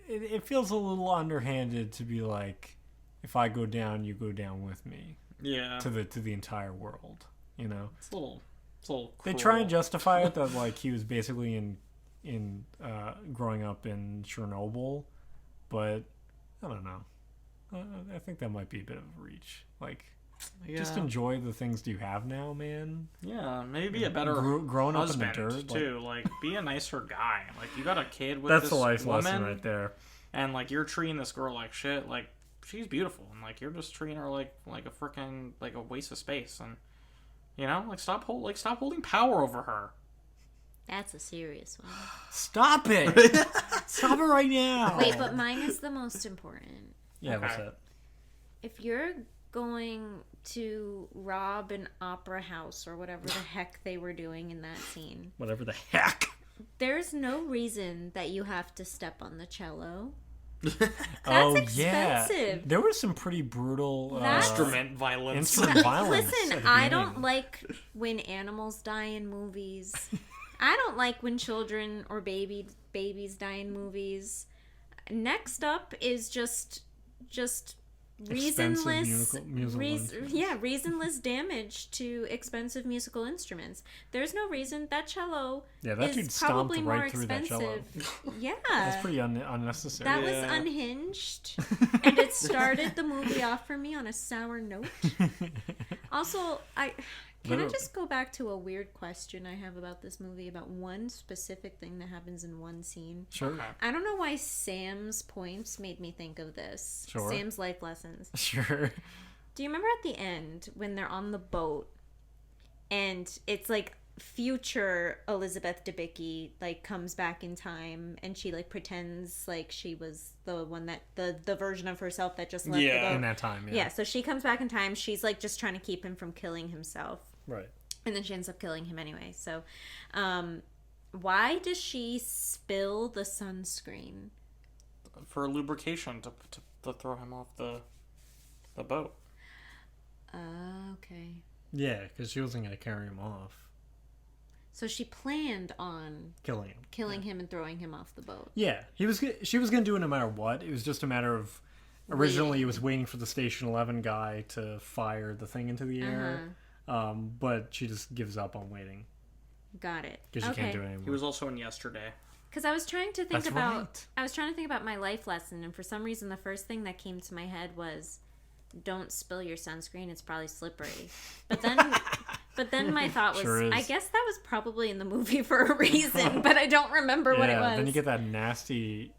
it feels a little underhanded to be like, if I go down, you go down with me. Yeah. To the entire world, It's a little cruel. They try and justify it that like he was basically in growing up in Chernobyl, but I don't know. I think that might be a bit of a reach. Like, just enjoy the things you have now, man. Yeah, maybe be a better growing up in the husband dirt, too. Like, be a nicer guy. Like, you got a kid with That's this the life woman, lesson right there. and like you're treating this girl like shit. Like, she's beautiful, and like you're just treating her like a freaking like a waste of space. And stop holding power over her. That's a serious one. Stop it! Stop it right now! Wait, but mine is the most important. Yeah, what's Okay. that? If you're going to rob an opera house or whatever the heck they were doing in that scene, Whatever the heck. there's no reason that you have to step on the cello. Oh expensive. yeah, there was some pretty brutal Instrument violence. instrument violence. Listen, at the I beginning. don't like when animals die in movies. I don't like when children or babies die in movies. Next up is just reasonless musical instruments. reasonless damage to expensive musical instruments. There's no reason that cello that dude is stomped probably more right through that cello. expensive. Yeah. That's pretty unnecessary. That was unhinged, and it started the movie off for me on a sour note. Also, Can I just go back to a weird question I have about this movie, about one specific thing that happens in one scene? Sure. Okay. I don't know why Sam's points made me think of this. Sure. Sam's life lessons. Sure. Do you remember at the end when they're on the boat and it's like future Elizabeth Debicki like comes back in time and she like pretends like she was the one that the version of herself that just left the boat. In that time, Yeah, so she comes back in time. She's like just trying to keep him from killing himself. Right. And then she ends up killing him anyway. So, why does she spill the sunscreen? For lubrication to throw him off the boat. Okay. Yeah, because she wasn't going to carry him off. So she planned on Killing him. him and throwing him off the boat. Yeah, she was going to do it no matter what. It was just a matter of originally Waiting. it was waiting for the Station 11 guy to fire the thing into the air. But she just gives up on waiting Got it. because she can't do it anymore. He was also in Yesterday. Because I was trying to think That's about right. I was trying to think about my life lesson, and for some reason the first thing that came to my head was don't spill your sunscreen, it's probably slippery. But then my thought was Sure is. I guess that was probably in the movie for a reason, but I don't remember what it was. Then you get that nasty,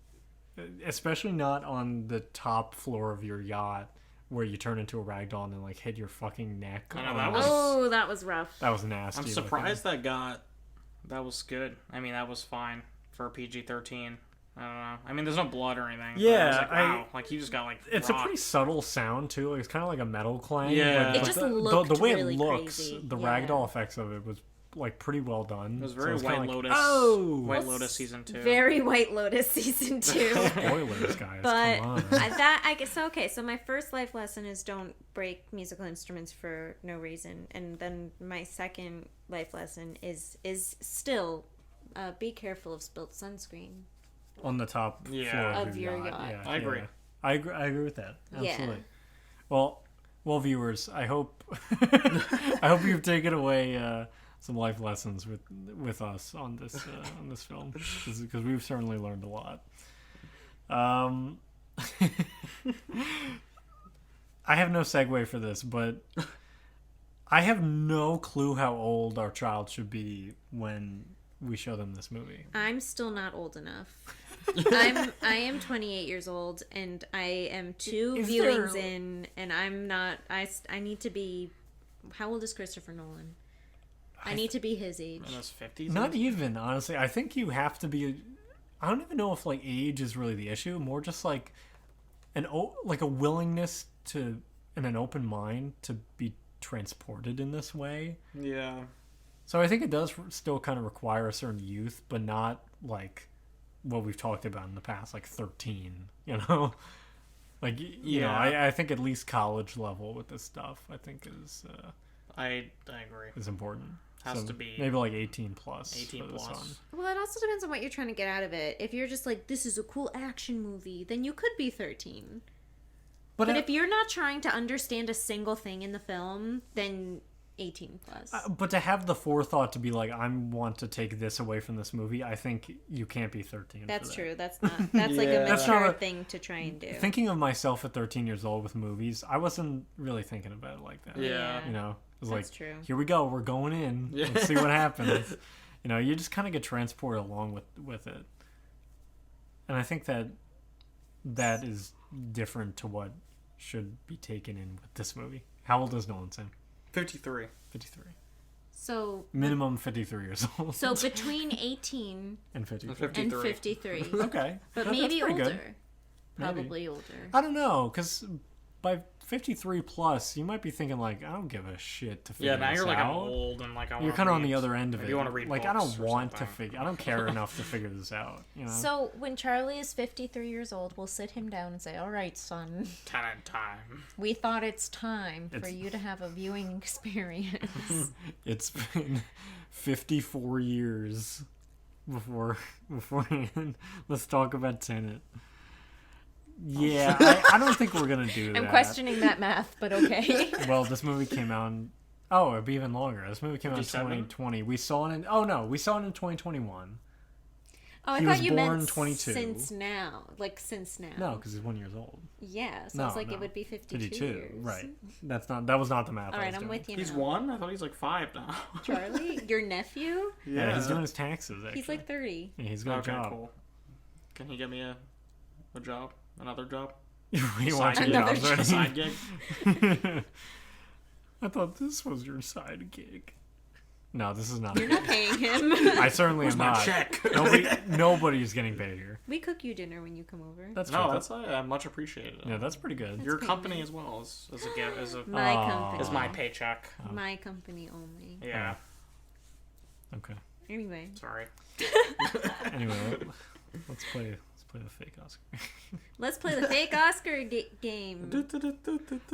especially not on the top floor of your yacht where you turn into a ragdoll and like hit your fucking neck. I know, on that the- was- Oh, that was rough. that was nasty. I'm surprised that was good. I mean, that was fine for a PG-13. I don't know. I mean, there's no blood or anything. but Yeah, I was like, wow. Like, he just got, like, It's rocked. a pretty subtle sound too. It's kind of like a metal clang. Yeah. It but just the looked way really it looks, crazy. the Yeah. ragdoll effects of it was like pretty well done. It was So very it's kinda White like, Lotus. Oh, White Lotus season 2. Very White Lotus season 2. spoilers, guys. But Come on. I guess okay. So my first life lesson is don't break musical instruments for no reason, and then my second life lesson is still be careful of spilt sunscreen. On the top Yeah. floor Of your yacht. Yeah, I agree. yeah. I agree with that. Yeah. Absolutely. Well, viewers, I hope you've taken away some life lessons with us on this film because we've certainly learned a lot. I have no segue for this, but I have no clue how old our child should be when we show them this movie. I'm still not old enough. I am 28 years old, and I am two Is viewings there- in, and I'm not. I need to be. How old is Christopher Nolan? I need to be his age. In his 50s? Not even, honestly. I think you have to be. I don't even know if like age is really the issue. More just like like a willingness to and an open mind to be transported in this way. Yeah. So I think it does still kind of require a certain youth, but not like what we've talked about in the past, like 13. You know, like you know, I think at least college level with this stuff, I think I agree. is important. Has So to be maybe like 18 plus. 18 for this plus. one. Well, it also depends on what you're trying to get out of it. If you're just like, this is a cool action movie, then you could be 13. But if you're not trying to understand a single thing in the film, then 18 plus. But to have the forethought to be like, I want to take this away from this movie, I think you can't be 13. That's for that. true. That's not. That's like a Yeah. That's mature not a- thing to try and do. Thinking of myself at 13 years old with movies, I wasn't really thinking about it like that. Yeah. You know, it was That's like, true. here we go, we're going in. Yeah. Let's see what happens. You know, you just kind of get transported along with it. And I think that is different to what should be taken in with this movie. How old is Nolan Sam? 53. 53. So Minimum 53 years old. so between 18 and 53. 53. and 53, Okay. but That's maybe pretty older. good. Maybe. Probably older. I don't know, because by 53 plus, you might be thinking like, I don't give a shit to figure Yeah, now this you're like, I'm out. old and like, I You're want kind of on the other end of Maybe it. you wanna read like, I books don't or want to something. figure. I don't care enough to figure this out. You know. So when Charlie is 53 years old, we'll sit him down and say, "All right, son, Tenet time. we thought it's time for It's- you to have a viewing experience." It's been 54 years beforehand. Let's talk about Tenet. Yeah, I don't think we're gonna do that. I'm questioning that math, but okay. Well, this movie came out in... Oh, it'd be even longer. This movie came out in 57? 2020. We saw it in... Oh, no. We saw it in 2021. Oh, I He thought was you born meant 22. since now. Like, since now. No, because he's 1 year old. Yeah, so No, I was like, no. it would be 52 52. years. Right. That was not the math All I right, was I'm doing. with you He's now. 1? I thought he's like 5 now. Charlie, your nephew? Yeah, he's doing his taxes, actually. He's like 30. Yeah, he's got a Okay, job. cool. Can he get me a job? Another job? We want Side two gig? jobs, right? A side gig? I thought this was your side gig. No, this is not. You're not paying him. I certainly Where's am my not. check? Nobody's getting paid here. We cook you dinner when you come over. That's No, true. that's much appreciated. Yeah, that's pretty good. Your pretty company good. as well as a gift My Aw. company. is my paycheck. My company only. Yeah. Okay. Anyway. Sorry. Anyway, let's play the fake Oscar. Let's play the fake Oscar game.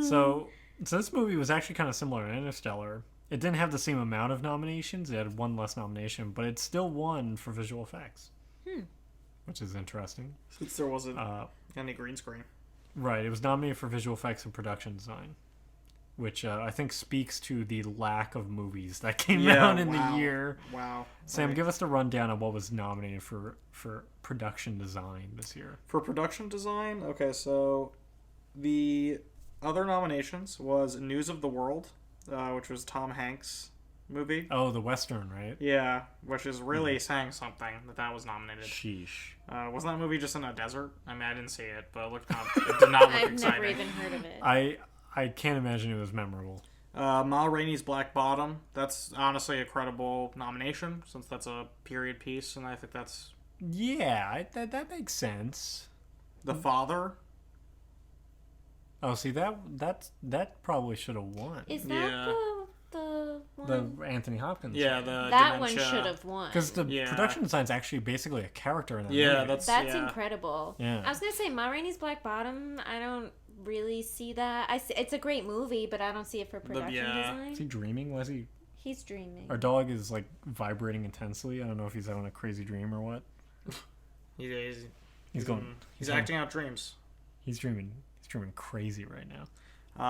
So this movie was actually kind of similar to Interstellar. It didn't have the same amount of nominations. It had one less nomination, but it still won for visual effects, which is interesting. Since there wasn't any green screen. Right, it was nominated for visual effects and production design, which I think speaks to the lack of movies that came out in the year. Wow. Sam, Right. give us the rundown of what was nominated for production design this year. For production design, okay, so the other nominations was News of the World, which was Tom Hanks' movie. Oh, the Western, right? Yeah, which is really saying something that was nominated. Sheesh. Wasn't that movie just in a desert? I mean, I didn't see it, but it looked it did not look I've exciting. never even heard of it. I can't imagine it was memorable. Ma Rainey's Black Bottom. That's honestly a credible nomination since that's a period piece, and I think that's Yeah, that makes sense. The Father. Oh, see that probably should have won. Is that Yeah. the The one? Anthony Hopkins. Yeah, the That one dementia. should have won. Because the Yeah. production design's actually basically a character in that Yeah, movie. that's That's yeah. incredible. Yeah. I was gonna say Ma Rainey's Black Bottom. I don't really see that. It's a great movie, but I don't see it for production yeah. Is design. he dreaming? Was he? He's dreaming. Our dog is like vibrating intensely. I don't know if he's having a crazy dream or what. He's going. He's acting out dreams. He's dreaming. He's dreaming crazy right now.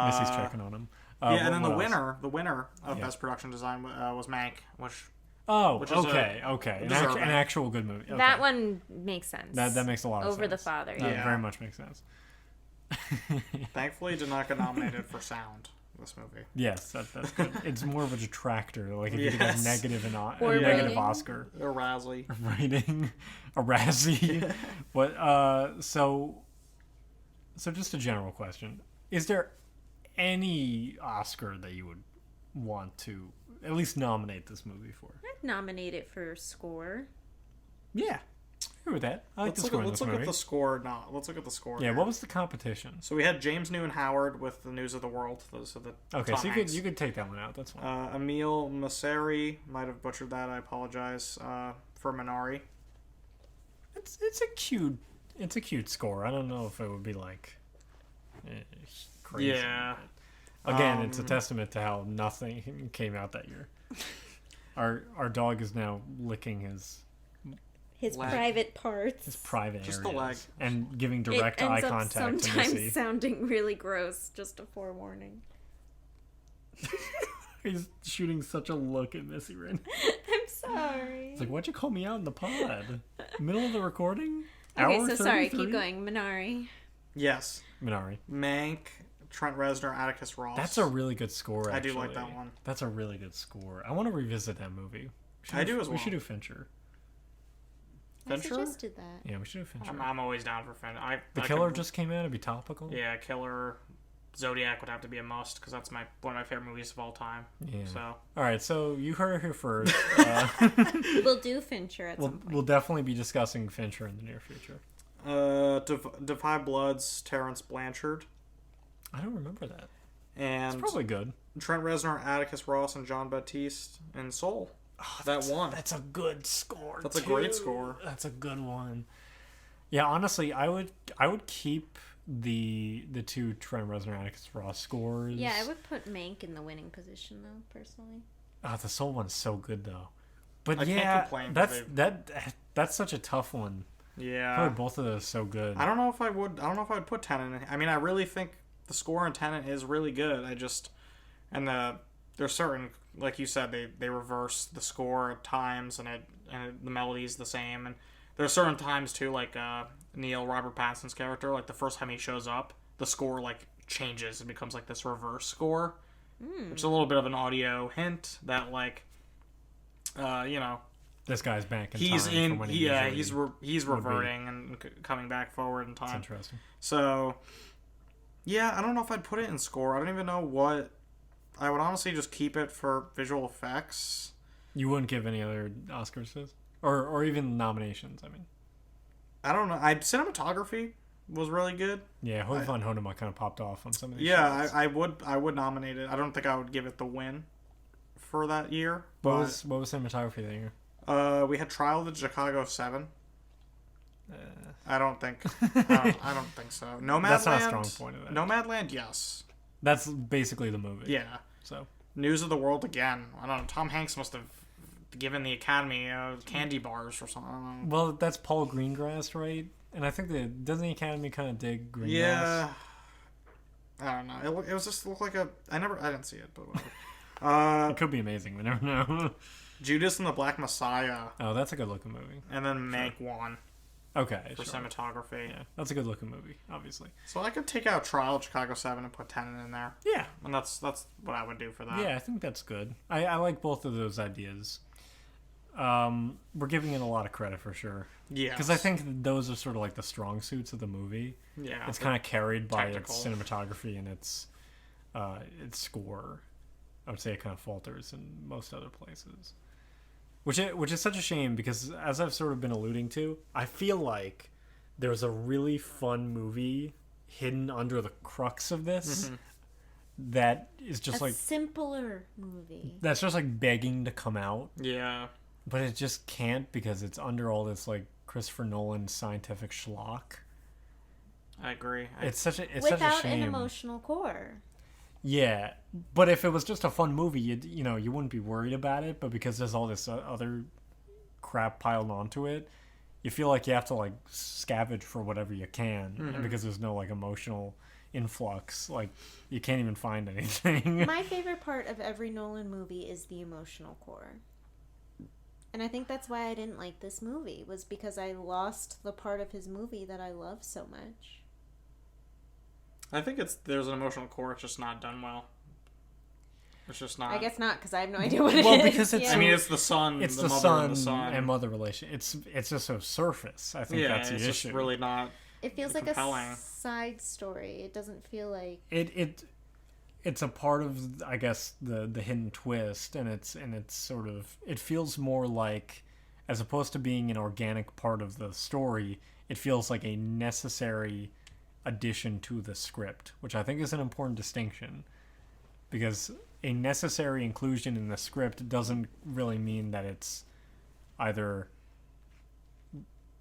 Missy's checking on him. Yeah, and then what the else? winner of Yeah. Best Production Design was Mank, which Oh, which is okay. deserving. An actual good movie. Okay. That one makes sense. That makes a lot of sense. Over The Father. That Yeah. very much makes sense. thankfully did not get nominated for sound. This movie. Yes, that's good. It's more of a detractor. Like if you get a Yes. negative Or negative rating. Oscar. Or Rasley. Writing a Razzie. But so just a general question: is there any Oscar that you would want to at least nominate this movie for? I'd nominate it for score. Yeah, I agree with that. I like Let's the look, score at, in let's this look movie. at the score. No, let's look at the score. Yeah, here. what was the competition? So we had James Newton Howard with The News of the World. Those are the Okay, Tom so Hanks. you could take that one out. That's fine. Emil Masseri, might have butchered that. I apologize. For Minari. It's a cute score. I don't know if it would be like crazy. Yeah. Again, it's a testament to how nothing came out that year. Our dog is now licking his His Leg. private parts. private Just areas the leg. and giving It direct eye ends up contact to sometimes Missy. sounding really gross. Just a forewarning. He's shooting such a look at Missy right now. I'm sorry. It's like, why'd you call me out in the pod? Middle of the recording? Okay, Hour so sorry. 33? Keep going. Minari. Yes. Minari. Mank, Trent Reznor, Atticus Ross. That's a really good score, I actually. do like that one. That's a really good score. I want to revisit that movie. I do as We well. should do Fincher. Fincher? I suggested that. Yeah, we should do Fincher. I'm always down for Fincher. The Killer just came out. It'd be topical. Yeah, Killer. Zodiac would have to be a must because that's one of my favorite movies of all time. Yeah. So All right, so you heard it here first. We'll do Fincher at some point. We'll definitely be discussing Fincher in the near future. Defy Blood's Terrence Blanchard. I don't remember that. And It's probably good. Trent Reznor, Atticus Ross, and John Baptiste in Soul. That one. That's a good score. That's a great score. That's a good one. Yeah, honestly, I would keep the two Trent Reznor Atticus Ross scores. Yeah, I would put Mank in the winning position though, personally. The Soul one's so good though. But I can't yeah, complain 'cause that's such a tough one. Yeah. Probably both of those so good. I don't know if I would. I don't know if I would put Tenet in. I mean, I really think the score in Tenet is really good. There's certain, like you said, they reverse the score at times, and the melody's the same. And there's certain times too, like Neil Robert Pattinson's character, like the first time he shows up, the score like changes and becomes like this reverse score, which is a little bit of an audio hint that like, This guy's back in he's time. in. From when he Yeah, usually he's reverting and coming back forward in time. That's interesting. So, yeah, I don't know if I'd put it in score. I don't even know what. I would honestly just keep it for visual effects. You wouldn't give any other Oscars to this? Or even nominations, I mean. I don't know. Cinematography was really good. Yeah, Hope Van Honeman kind of popped off on some of these Yeah, shots. I would nominate it. I don't think I would give it the win for that year. What was cinematography that year? We had Trial of the Chicago 7. I don't think so. Nomadland. That's not a strong point of that. Nomadland, yes. That's basically the movie. Yeah. So News of the World again. I don't know. Tom Hanks must have given the Academy candy bars or something. I don't know. well, that's Paul Greengrass, right? And I think doesn't the Academy kind of dig Greengrass? Yeah. I don't know. It was just looked like a. I didn't see it, but whatever. It could be amazing. We never know. Judas and the Black Messiah, Oh, that's a good looking movie. and then Mank 1 Okay, for sure. cinematography. Yeah, that's a good looking movie, obviously. So I could take out Trial of Chicago 7 and put Tenet in there, Yeah. and that's what I would do for that. Yeah, I think that's good. I like both of those ideas. We're giving it a lot of credit for sure. Yeah. Because I think those are sort of like the strong suits of the movie. Yeah. It's kind of carried by technical. its cinematography and its score. I would say it kind of falters in most other places. Which is such a shame because, as I've sort of been alluding to, I feel like there's a really fun movie hidden under the crux of this that is just a like simpler movie. that's just like begging to come out, Yeah. but it just can't because it's under all this like Christopher Nolan scientific schlock. I agree. It's such a Without shame. an emotional core. Yeah, but if it was just a fun movie, you wouldn't be worried about it. But because there's all this other crap piled onto it, you feel like you have to like scavenge for whatever you can, and because there's no like emotional influx, like you can't even find anything. My favorite part of every Nolan movie is the emotional core. And I think that's why I didn't like this movie, was because I lost the part of his movie that I love so much. I think there's an emotional core. It's just not done well. It's just not. I guess not, because I have no idea what it is. Well, because it's- I mean, it's the son. It's the the mother and the son son. and mother relation. It's just so surface. I think Yeah, that's the it's issue. just really not. It feels like compelling. a side story. It doesn't feel like... It's a part of, I guess, the hidden twist, and it's sort of, it feels more like, as opposed to being an organic part of the story, it feels like a necessary addition to the script, which I think is an important distinction, because a necessary inclusion in the script doesn't really mean that it's either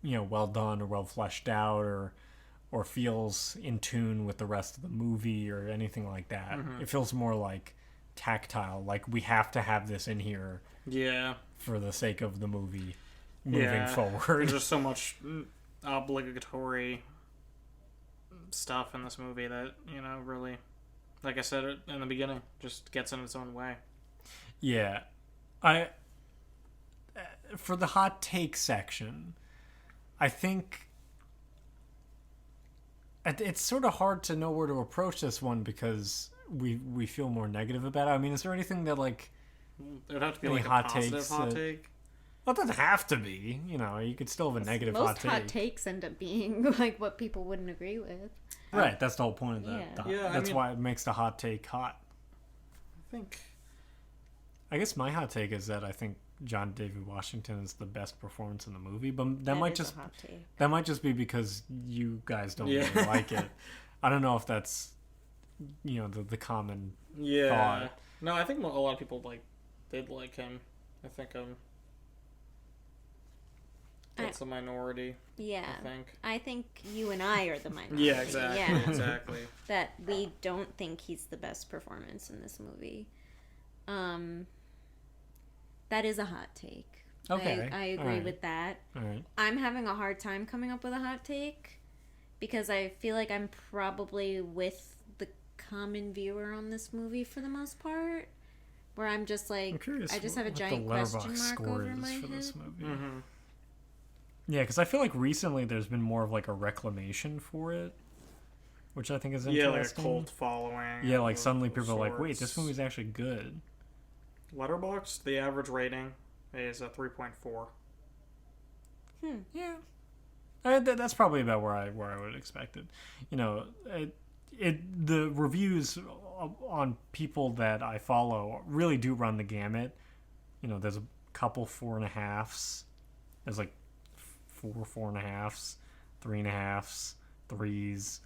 well done or well fleshed out or feels in tune with the rest of the movie or anything like that. It feels more like tactile, like we have to have this in here Yeah. for the sake of the movie moving Yeah. forward. There's just so much obligatory stuff in this movie that, really, like I said in the beginning, just gets in its own way. Yeah. For the hot take section, I think it's sort of hard to know where to approach this one because we feel more negative about it. I mean, is there anything that like It would have to be Any like a hot positive takes hot that- take. well, it doesn't have to be. You could still have a negative Most hot take. takes end up being like what people wouldn't agree with. Right, that's the whole point of the. Yeah. Yeah, I that's mean- why it makes the hot take hot. I think. I guess my hot take is that I think John David Washington is the best performance in the movie, but that might is a just hot take. that might just be because you guys don't Yeah. really like it. I don't know if that's the common Yeah. thought. No, I think a lot of people did like him. I think that's a minority. Yeah. I think. I think you and I are the minority. Yeah, exactly. Yeah. Exactly. That we don't think he's the best performance in this movie. That is a hot take. Okay. I agree Alright. with that. All right. I'm having a hard time coming up with a hot take because I feel like I'm probably with the common viewer on this movie for the most part. Where I'm just like, I'm curious I just have a what giant the question Letterboxd mark score over is my for this head. movie. Yeah, because I feel like recently there's been more of like a reclamation for it, which I think is Yeah, like a interesting. cult following. Yeah, like of suddenly people are like, wait, sorts. this movie's actually good. Letterboxd, the average rating is a 3.4. Yeah, that's probably about where I would expect it. You know, the reviews on people that I follow really do run the gamut. You know, there's a couple 4.5s. There's like 4.5s, 3.5s, 3s,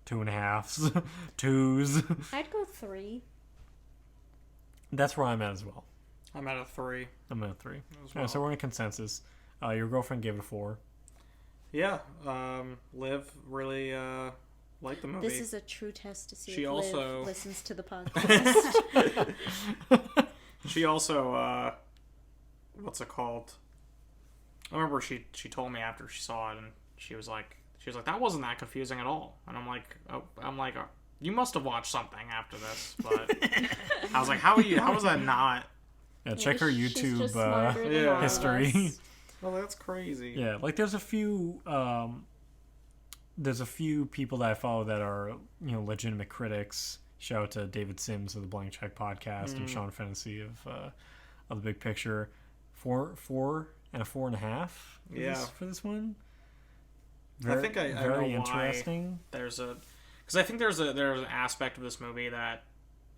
2.5s, 2s. I'd go 3. That's where I'm at as well. I'm at a 3 I'm at a 3. as Yeah, well. so we're in a consensus. Your girlfriend gave it a 4. Yeah, Liv really liked the movie. This is a true test to see She if also- Liv listens to the podcast. She also, what's it called? I remember she told me after she saw it, and she was like, that wasn't that confusing at all. And I'm like, you must have watched something after this. But I was like, how was that not? Yeah, check her She's YouTube just smarter than all of history. us. Well, that's crazy. Yeah, like there's a few people that I follow that are, you know, legitimate critics. Shout out to David Sims of the Blank Check podcast and Sean Fennessy of the Big Picture. 4 and a 4.5 for this one. I think I know very why. interesting. Because I think there's an aspect of this movie that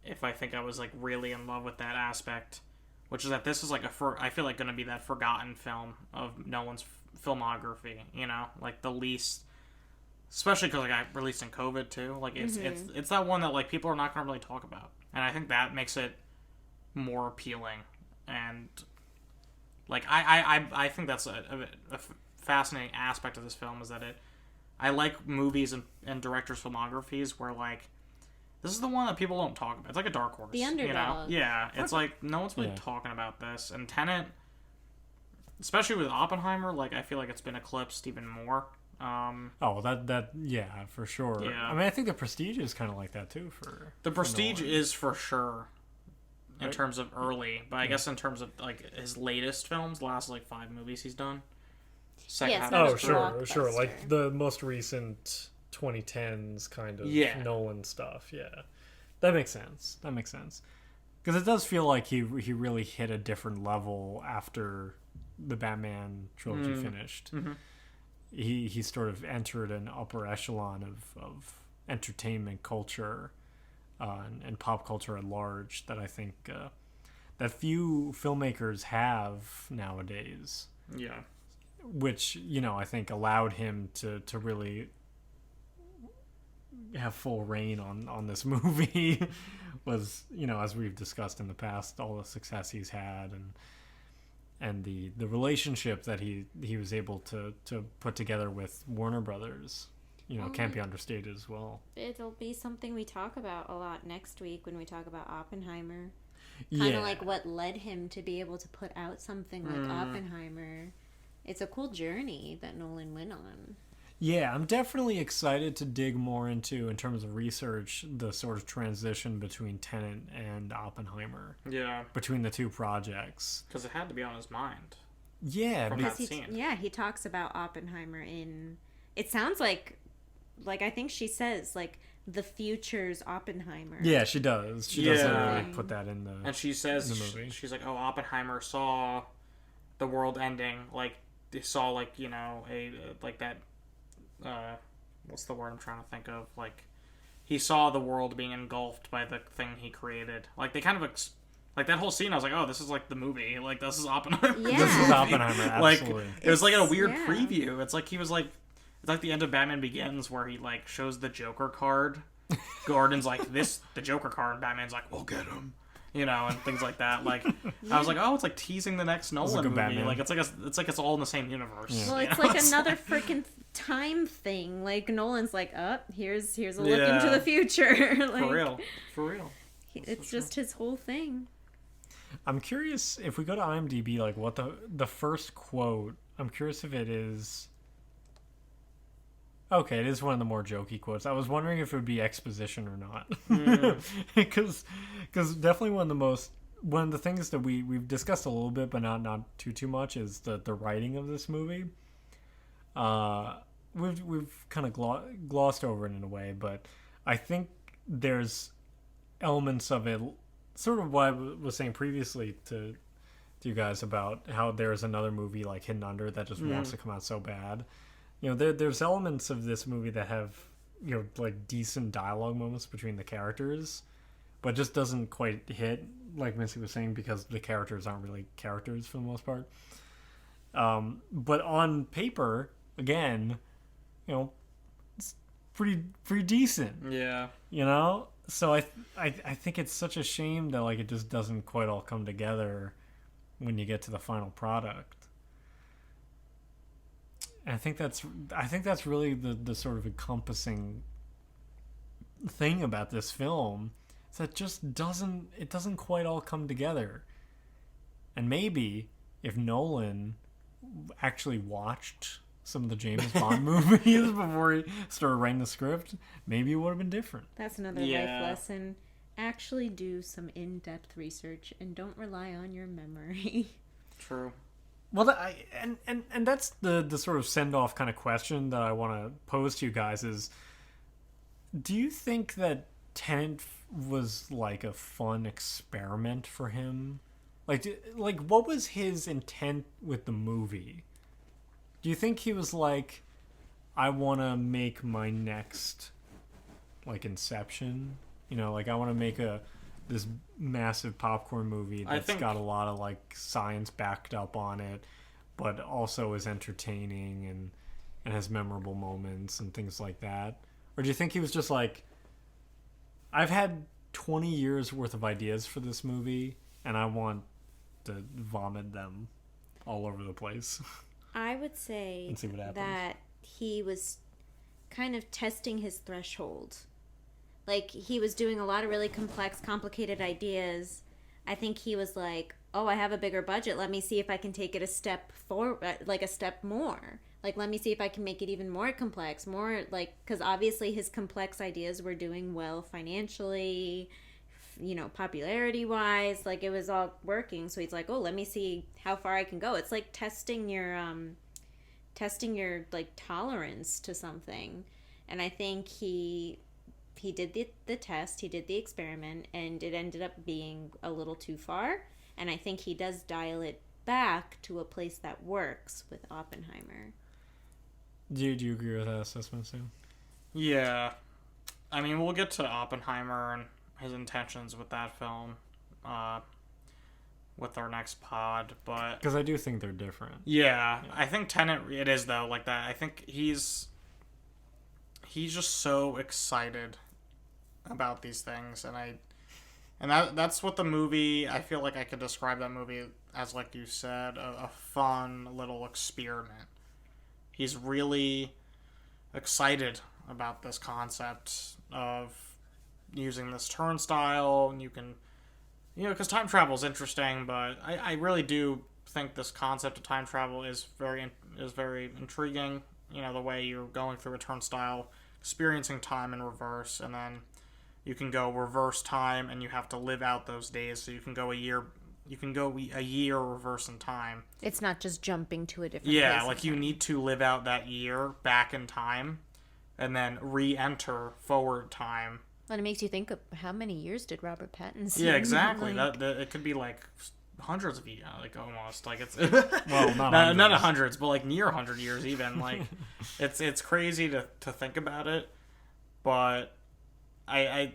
if I think I was like really in love with that aspect, which is that this is like I feel like going to be that forgotten film of Nolan's filmography, you know, like the least, especially because like I released in COVID too. Like it's that one that like people are not going to really talk about, and I think that makes it more appealing. And like I think that's a fascinating aspect of this film is that I like movies and directors' filmographies where like this is the one that people don't talk about. It's like a dark horse. The underdog. You know? Yeah, it's like no one's really talking about this. And Tenet, especially with Oppenheimer, like I feel like it's been eclipsed even more. Yeah, for sure. Yeah. I mean, I think The Prestige is kind of like that too. The Prestige Nolan. is for sure in Right. terms of early, but I guess in terms of like his latest films, the last like 5 movies he's done. Second Yeah, it's half not of a his career. blockbuster. Like the most recent 2010s kind of Nolan stuff. Yeah, that makes sense. Because it does feel like he really hit a different level after the Batman trilogy finished. Mm-hmm. He sort of entered an upper echelon of entertainment culture and pop culture at large that I think that few filmmakers have nowadays. Yeah. Which, you know, I think allowed him to really have full reign on this movie. Was, you know, as we've discussed in the past, all the success he's had and the relationship that he was able to put together with Warner Brothers, you know, can't be understated as well. It'll be something we talk about a lot next week when we talk about Oppenheimer. Kind of like what led him to be able to put out something like Oppenheimer. It's a cool journey that Nolan went on. Yeah, I'm definitely excited to dig more into, in terms of research, the sort of transition between Tenet and Oppenheimer. Yeah. Between the two projects. Because it had to be on his mind. Yeah, From that scene. He talks about Oppenheimer in... It sounds like I think she says, like, the future's Oppenheimer. yeah, she does. She does Yeah. like put that in the... And she says, the movie. she's like, oh, Oppenheimer saw the world ending. Like, they saw, like, you know, like that... what's the word I'm trying to think of? Like, he saw the world being engulfed by the thing he created. Like, they kind of... like, that whole scene, I was like, oh, this is, like, the movie. Like, this is Oppenheimer. Yeah. This is Oppenheimer, absolutely. Like, it was, like, a weird yeah. preview. It's like he was, like... It's like the end of Batman Begins where he, like, shows the Joker card. Gordon's like, the Joker card. And Batman's like, we'll get him. You know, and things like that. Like, I was like, oh, it's like teasing the next Nolan good movie. Batman. Like, it's like it's all in the same universe. Yeah. Well, you it's know? like another freaking time thing. Like, Nolan's like, here's a look Yeah. into the future. Like, For real. It's just his whole thing. I'm curious if we go to IMDb, like what the first quote. I'm curious if it is. Okay, it is one of the more jokey quotes. I was wondering if it would be exposition or not, because definitely one of the things that we've discussed a little bit, but not too much, is the writing of this movie. We've kind of glossed over it in a way, but I think there's elements of it, sort of what I was saying previously to you guys about how there's another movie like Hidden Under that just wants to come out so bad. There's elements of this movie that have, like decent dialogue moments between the characters, but just doesn't quite hit, like Missy was saying, because the characters aren't really characters for the most part. But on paper, again, it's pretty decent. Yeah. So I think it's such a shame that like it just doesn't quite all come together when you get to the final product. And I think that's really the sort of encompassing thing about this film. Is that it doesn't quite all come together. And maybe if Nolan actually watched some of the James Bond movies before he started writing the script, maybe it would have been different. That's another life lesson. Actually do some in-depth research and don't rely on your memory. True. Well, and that's the sort of send-off kind of question that I want to pose to you guys is, do you think that Tenet was like a fun experiment for him? Like what was his intent with the movie? Do you think he was like, I want to make my next, like, Inception? Like I want to make this massive popcorn movie that's got a lot of like science backed up on it, but also is entertaining and has memorable moments and things like that? Or do you think he was just like, I've had 20 years worth of ideas for this movie and I want to vomit them all over the place? I would say and see what happens. That he was kind of testing his threshold. Like, he was doing a lot of really complex, complicated ideas. I think he was like, oh, I have a bigger budget. Let me see if I can take it a step forward, like a step more. Like, let me see if I can make it even more complex, more like, because obviously his complex ideas were doing well financially, popularity-wise. Like, it was all working. So he's like, oh, let me see how far I can go. It's like testing your like tolerance to something. And I think he did the test, he did the experiment, and it ended up being a little too far. And I think he does dial it back to a place that works with Oppenheimer. Do you agree with that assessment, Sam? Yeah. I mean, we'll get to Oppenheimer and his intentions with that film with our next pod, but... Because I do think they're different. Yeah. I think Tenet, it is, though, like that. I think he's just so excited about these things, and that's what the movie, I feel like I could describe that movie as, like you said, a fun little experiment. He's really excited about this concept of using this turnstile, and you can, because time travel is interesting, but I really do think this concept of time travel is very intriguing. The way you're going through a turnstile, experiencing time in reverse, and then you can go reverse time, and you have to live out those days. So you can go a year reverse in time. It's not just jumping to a different place. Yeah, like you need to live out that year back in time, and then re-enter forward time. Well, it makes you think of how many years did Robert Pattinson? Yeah, exactly. That it could be like hundreds of years, like almost like it's well, not hundreds, but like near 100 years even. Like it's crazy to think about it, but I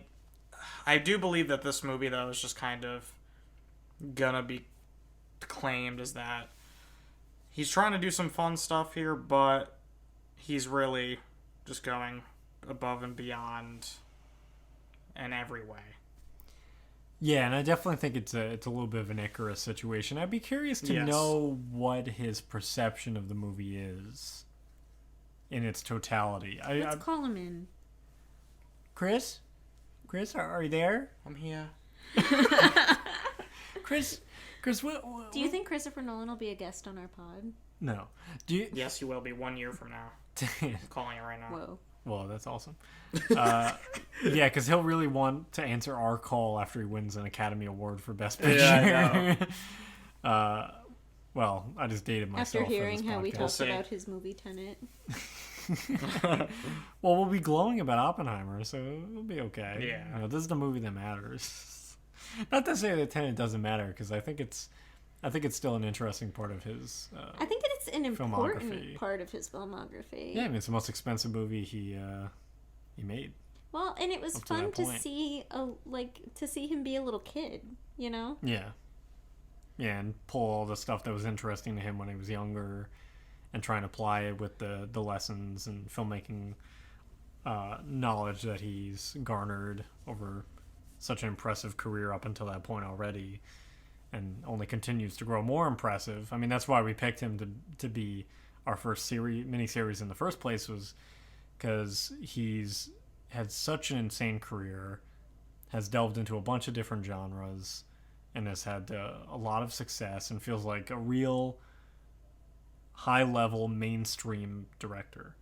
do believe that this movie though is just kind of gonna be claimed as that he's trying to do some fun stuff here, but he's really just going above and beyond in every way. Yeah, and I definitely think it's a little bit of an Icarus situation. I'd be curious to know what his perception of the movie is in its totality. Let's call him in. Chris, are you there? I'm here. Chris, Chris, Do you think Christopher Nolan will be a guest on our pod? No. Do you? Yes, you will be 1 year from now. I'm calling it right now. Whoa. Well, that's awesome. Yeah, because he'll really want to answer our call after he wins an Academy Award for Best Picture. Yeah, I know. Well, I just dated myself. After hearing for this how we podcast. talked see. about his movie Tenet. Well, we'll be glowing about Oppenheimer, so it'll be okay. Yeah. You know, this is the movie that matters. Not to say that Tenet doesn't matter, because I think it's still an interesting part of his. I think it's an important filmography. part of his filmography. Yeah, I mean, it's the most expensive movie he made. Well, and it was Up to fun that to point. see him be a little kid, you know? Yeah. Yeah, and pull all the stuff that was interesting to him when he was younger and try and apply it with the lessons and filmmaking knowledge that he's garnered over such an impressive career up until that point already, and only continues to grow more impressive. I mean, that's why we picked him to be our first miniseries in the first place, was because he's had such an insane career, has delved into a bunch of different genres, and has had a lot of success and feels like a real high-level mainstream director.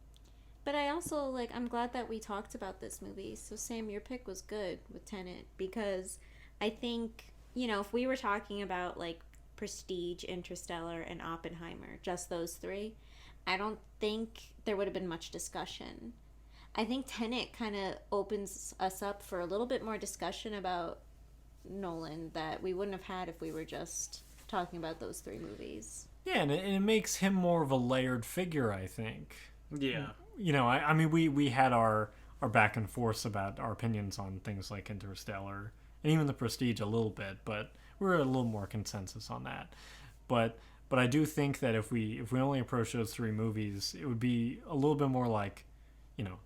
But I also, I'm glad that we talked about this movie. So, Sam, your pick was good with Tenet, because I think, if we were talking about, Prestige, Interstellar, and Oppenheimer, just those three, I don't think there would have been much discussion. I think Tenet kind of opens us up for a little bit more discussion about Nolan that we wouldn't have had if we were just talking about those three movies. Yeah, and it makes him more of a layered figure, I think. Yeah. I mean, we had our back and forth about our opinions on things like Interstellar and even The Prestige a little bit, but we're a little more consensus on that. But I do think that if we only approach those three movies, it would be a little bit more like,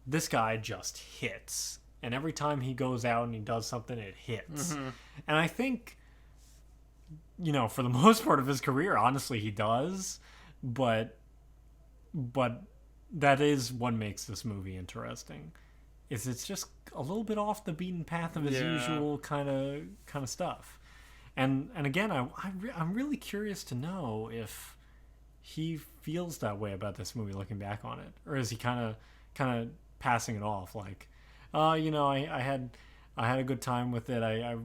this guy just hits. And every time he goes out and he does something, it hits. Mm-hmm. And I think, for the most part of his career, honestly, he does. But that is what makes this movie interesting. Is it's just a little bit off the beaten path of his usual kind of stuff. And again, I'm really curious to know if he feels that way about this movie looking back on it, or is he kind of passing it off like, I had a good time with it. I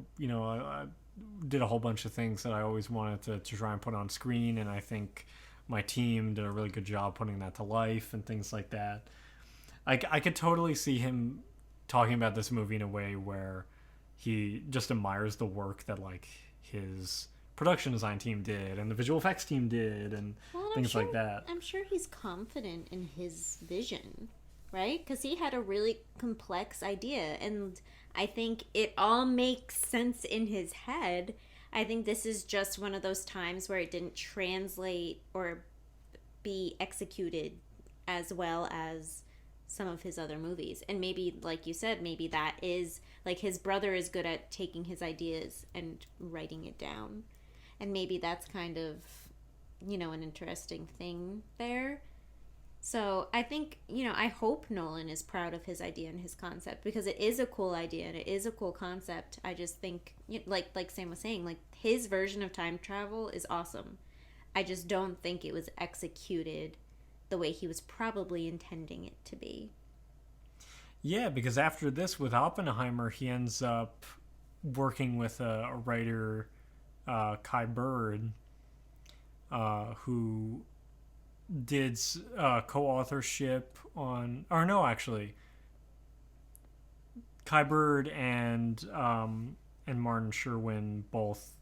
did a whole bunch of things that I always wanted to try and put on screen, and I think my team did a really good job putting that to life and things like that. I could totally see him talking about this movie in a way where he just admires the work that his production design team did and the visual effects team did and things like that. I'm sure he's confident in his vision, right? Because he had a really complex idea, and I think it all makes sense in his head. I think this is just one of those times where it didn't translate or be executed as well as some of his other movies. And maybe, like you said, maybe that is, his brother is good at taking his ideas and writing it down. And maybe that's kind of, an interesting thing there. So I think, I hope Nolan is proud of his idea and his concept, because it is a cool idea and it is a cool concept. I just think, like Sam was saying, his version of time travel is awesome. I just don't think it was executed the way he was probably intending it to be. Yeah, because after this with Oppenheimer, he ends up working with a writer, Kai Bird, who did co-authorship on, or no, actually, Kai Bird and Martin Sherwin both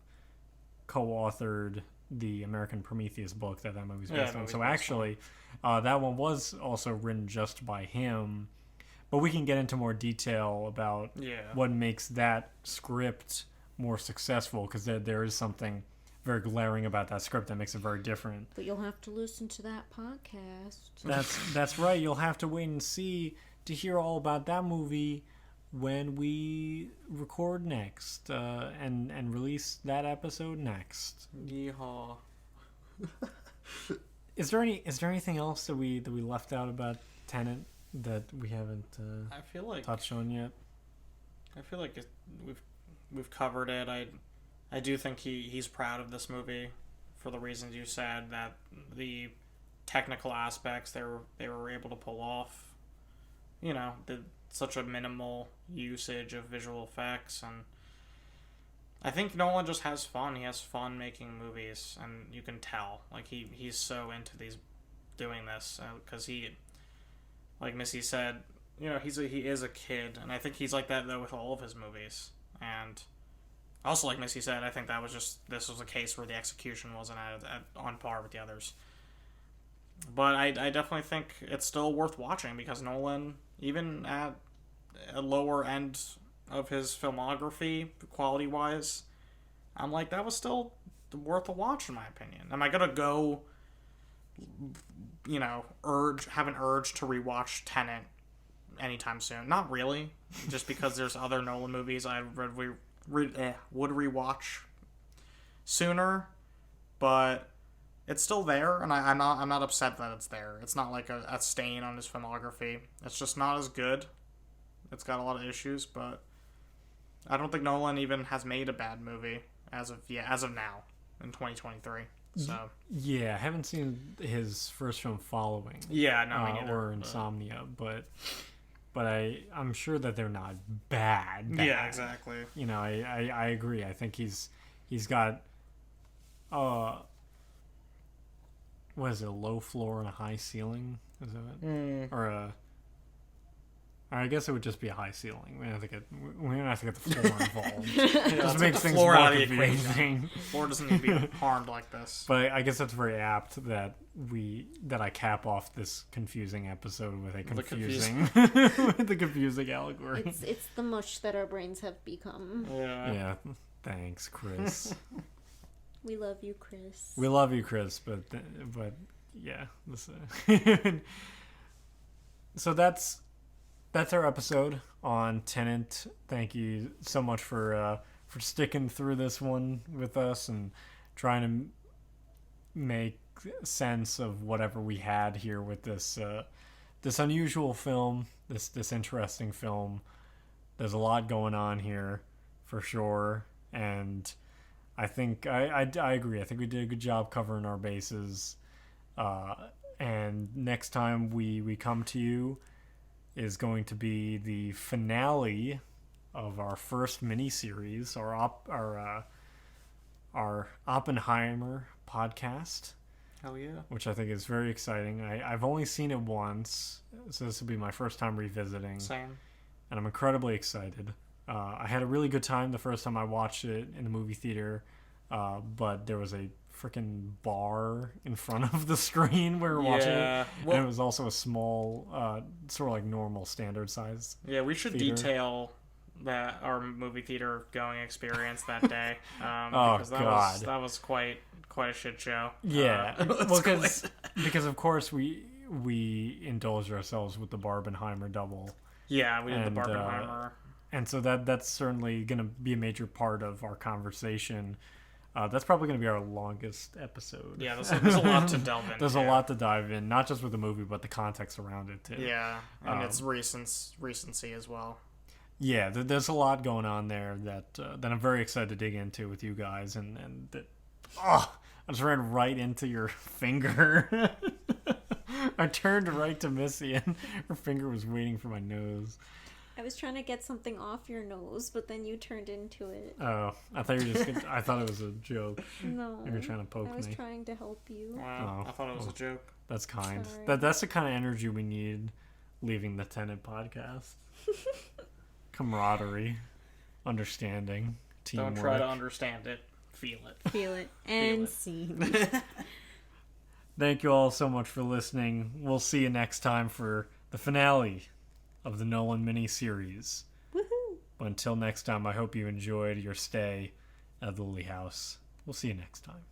co-authored the American Prometheus book that movie's based on. So actually, that one was also written just by him. But we can get into more detail about what makes that script more successful, because there is something very glaring about that script that makes it very different. But you'll have to listen to that podcast. That's right. You'll have to wait and see to hear all about that movie when we record next and release that episode next. Yeehaw. Is there anything else that we left out about Tenet that we haven't I feel like touched on yet? I feel like we've covered it. I I do think he's proud of this movie for the reasons you said, that the technical aspects they were able to pull off. You know, such a minimal usage of visual effects, and I think Nolan just has fun. He has fun making movies, and you can tell. Like, he's so into doing this, because he, like Missy said, you know, he is a kid, and I think he's like that, though, with all of his movies. And also, like Missy said, I think this was a case where the execution wasn't on par with the others. But I definitely think it's still worth watching, because Nolan, even at a lower end of his filmography, quality-wise, I'm like, that was still worth a watch, in my opinion. Am I going to go, you know, have an urge to rewatch Tenet anytime soon? Not really, just because there's other Nolan movies I would rewatch sooner, but it's still there, and I'm not upset that it's there. It's not like a stain on his filmography. It's just not as good. It's got a lot of issues, but I don't think Nolan even has made a bad movie as of now in 2023. So yeah, I haven't seen his first film, Following. Yeah, no, me neither. Or Insomnia, but I'm sure that they're not bad. Yeah, exactly. You know, I agree. I think he's got what is it, a low floor and a high ceiling? Is that it? Or I guess it would just be a high ceiling. We don't have to get the floor involved. It just makes things more confusing. The floor doesn't need to be harmed like this. But I guess that's very apt that I cap off this confusing episode with a confusing with the confusing allegory. It's the mush that our brains have become. Yeah. Thanks, Chris. We love you, Chris. We love you, Chris. But yeah. So that's our episode on Tenet. Thank you so much for sticking through this one with us and trying to make sense of whatever we had here with this unusual film, this interesting film. There's a lot going on here, for sure, and I think I agree. I think we did a good job covering our bases. And next time we come to you is going to be the finale of our first mini-series, our Oppenheimer podcast. Hell yeah. Which I think is very exciting. I've only seen it once, so this will be my first time revisiting. Same. And I'm incredibly excited. I had a really good time the first time I watched it in the movie theater, but there was a freaking bar in front of the screen we were watching it. Well, and it was also a small, sort of like normal standard size. Yeah, we should detail our movie theater going experience that day. Because that was quite a shit show. Yeah, because of course we indulged ourselves with the Barbenheimer double. Yeah, we did the Barbenheimer. And so that's certainly going to be a major part of our conversation. That's probably going to be our longest episode. Yeah, there's a lot to delve into. There's a lot to dive in, not just with the movie, but the context around it, too. Yeah, and its recency as well. Yeah, there's a lot going on there that I'm very excited to dig into with you guys. And that, I just ran right into your finger. I turned right to Missy, and her finger was waiting for my nose. I was trying to get something off your nose, but then you turned into it. Oh, I thought you were just. I thought it was a joke. No, you were trying to poke me. I was trying to help you. Wow, I thought it was a joke. That's kind. Sorry. That's the kind of energy we need leaving the Tenet podcast. Camaraderie, understanding, teamwork. Don't try to understand it. Feel it. Feel it. And scene. Thank you all so much for listening. We'll see you next time for the finale of the Nolan mini-series. Woohoo! But until next time, I hope you enjoyed your stay at the LilliHouse. We'll see you next time.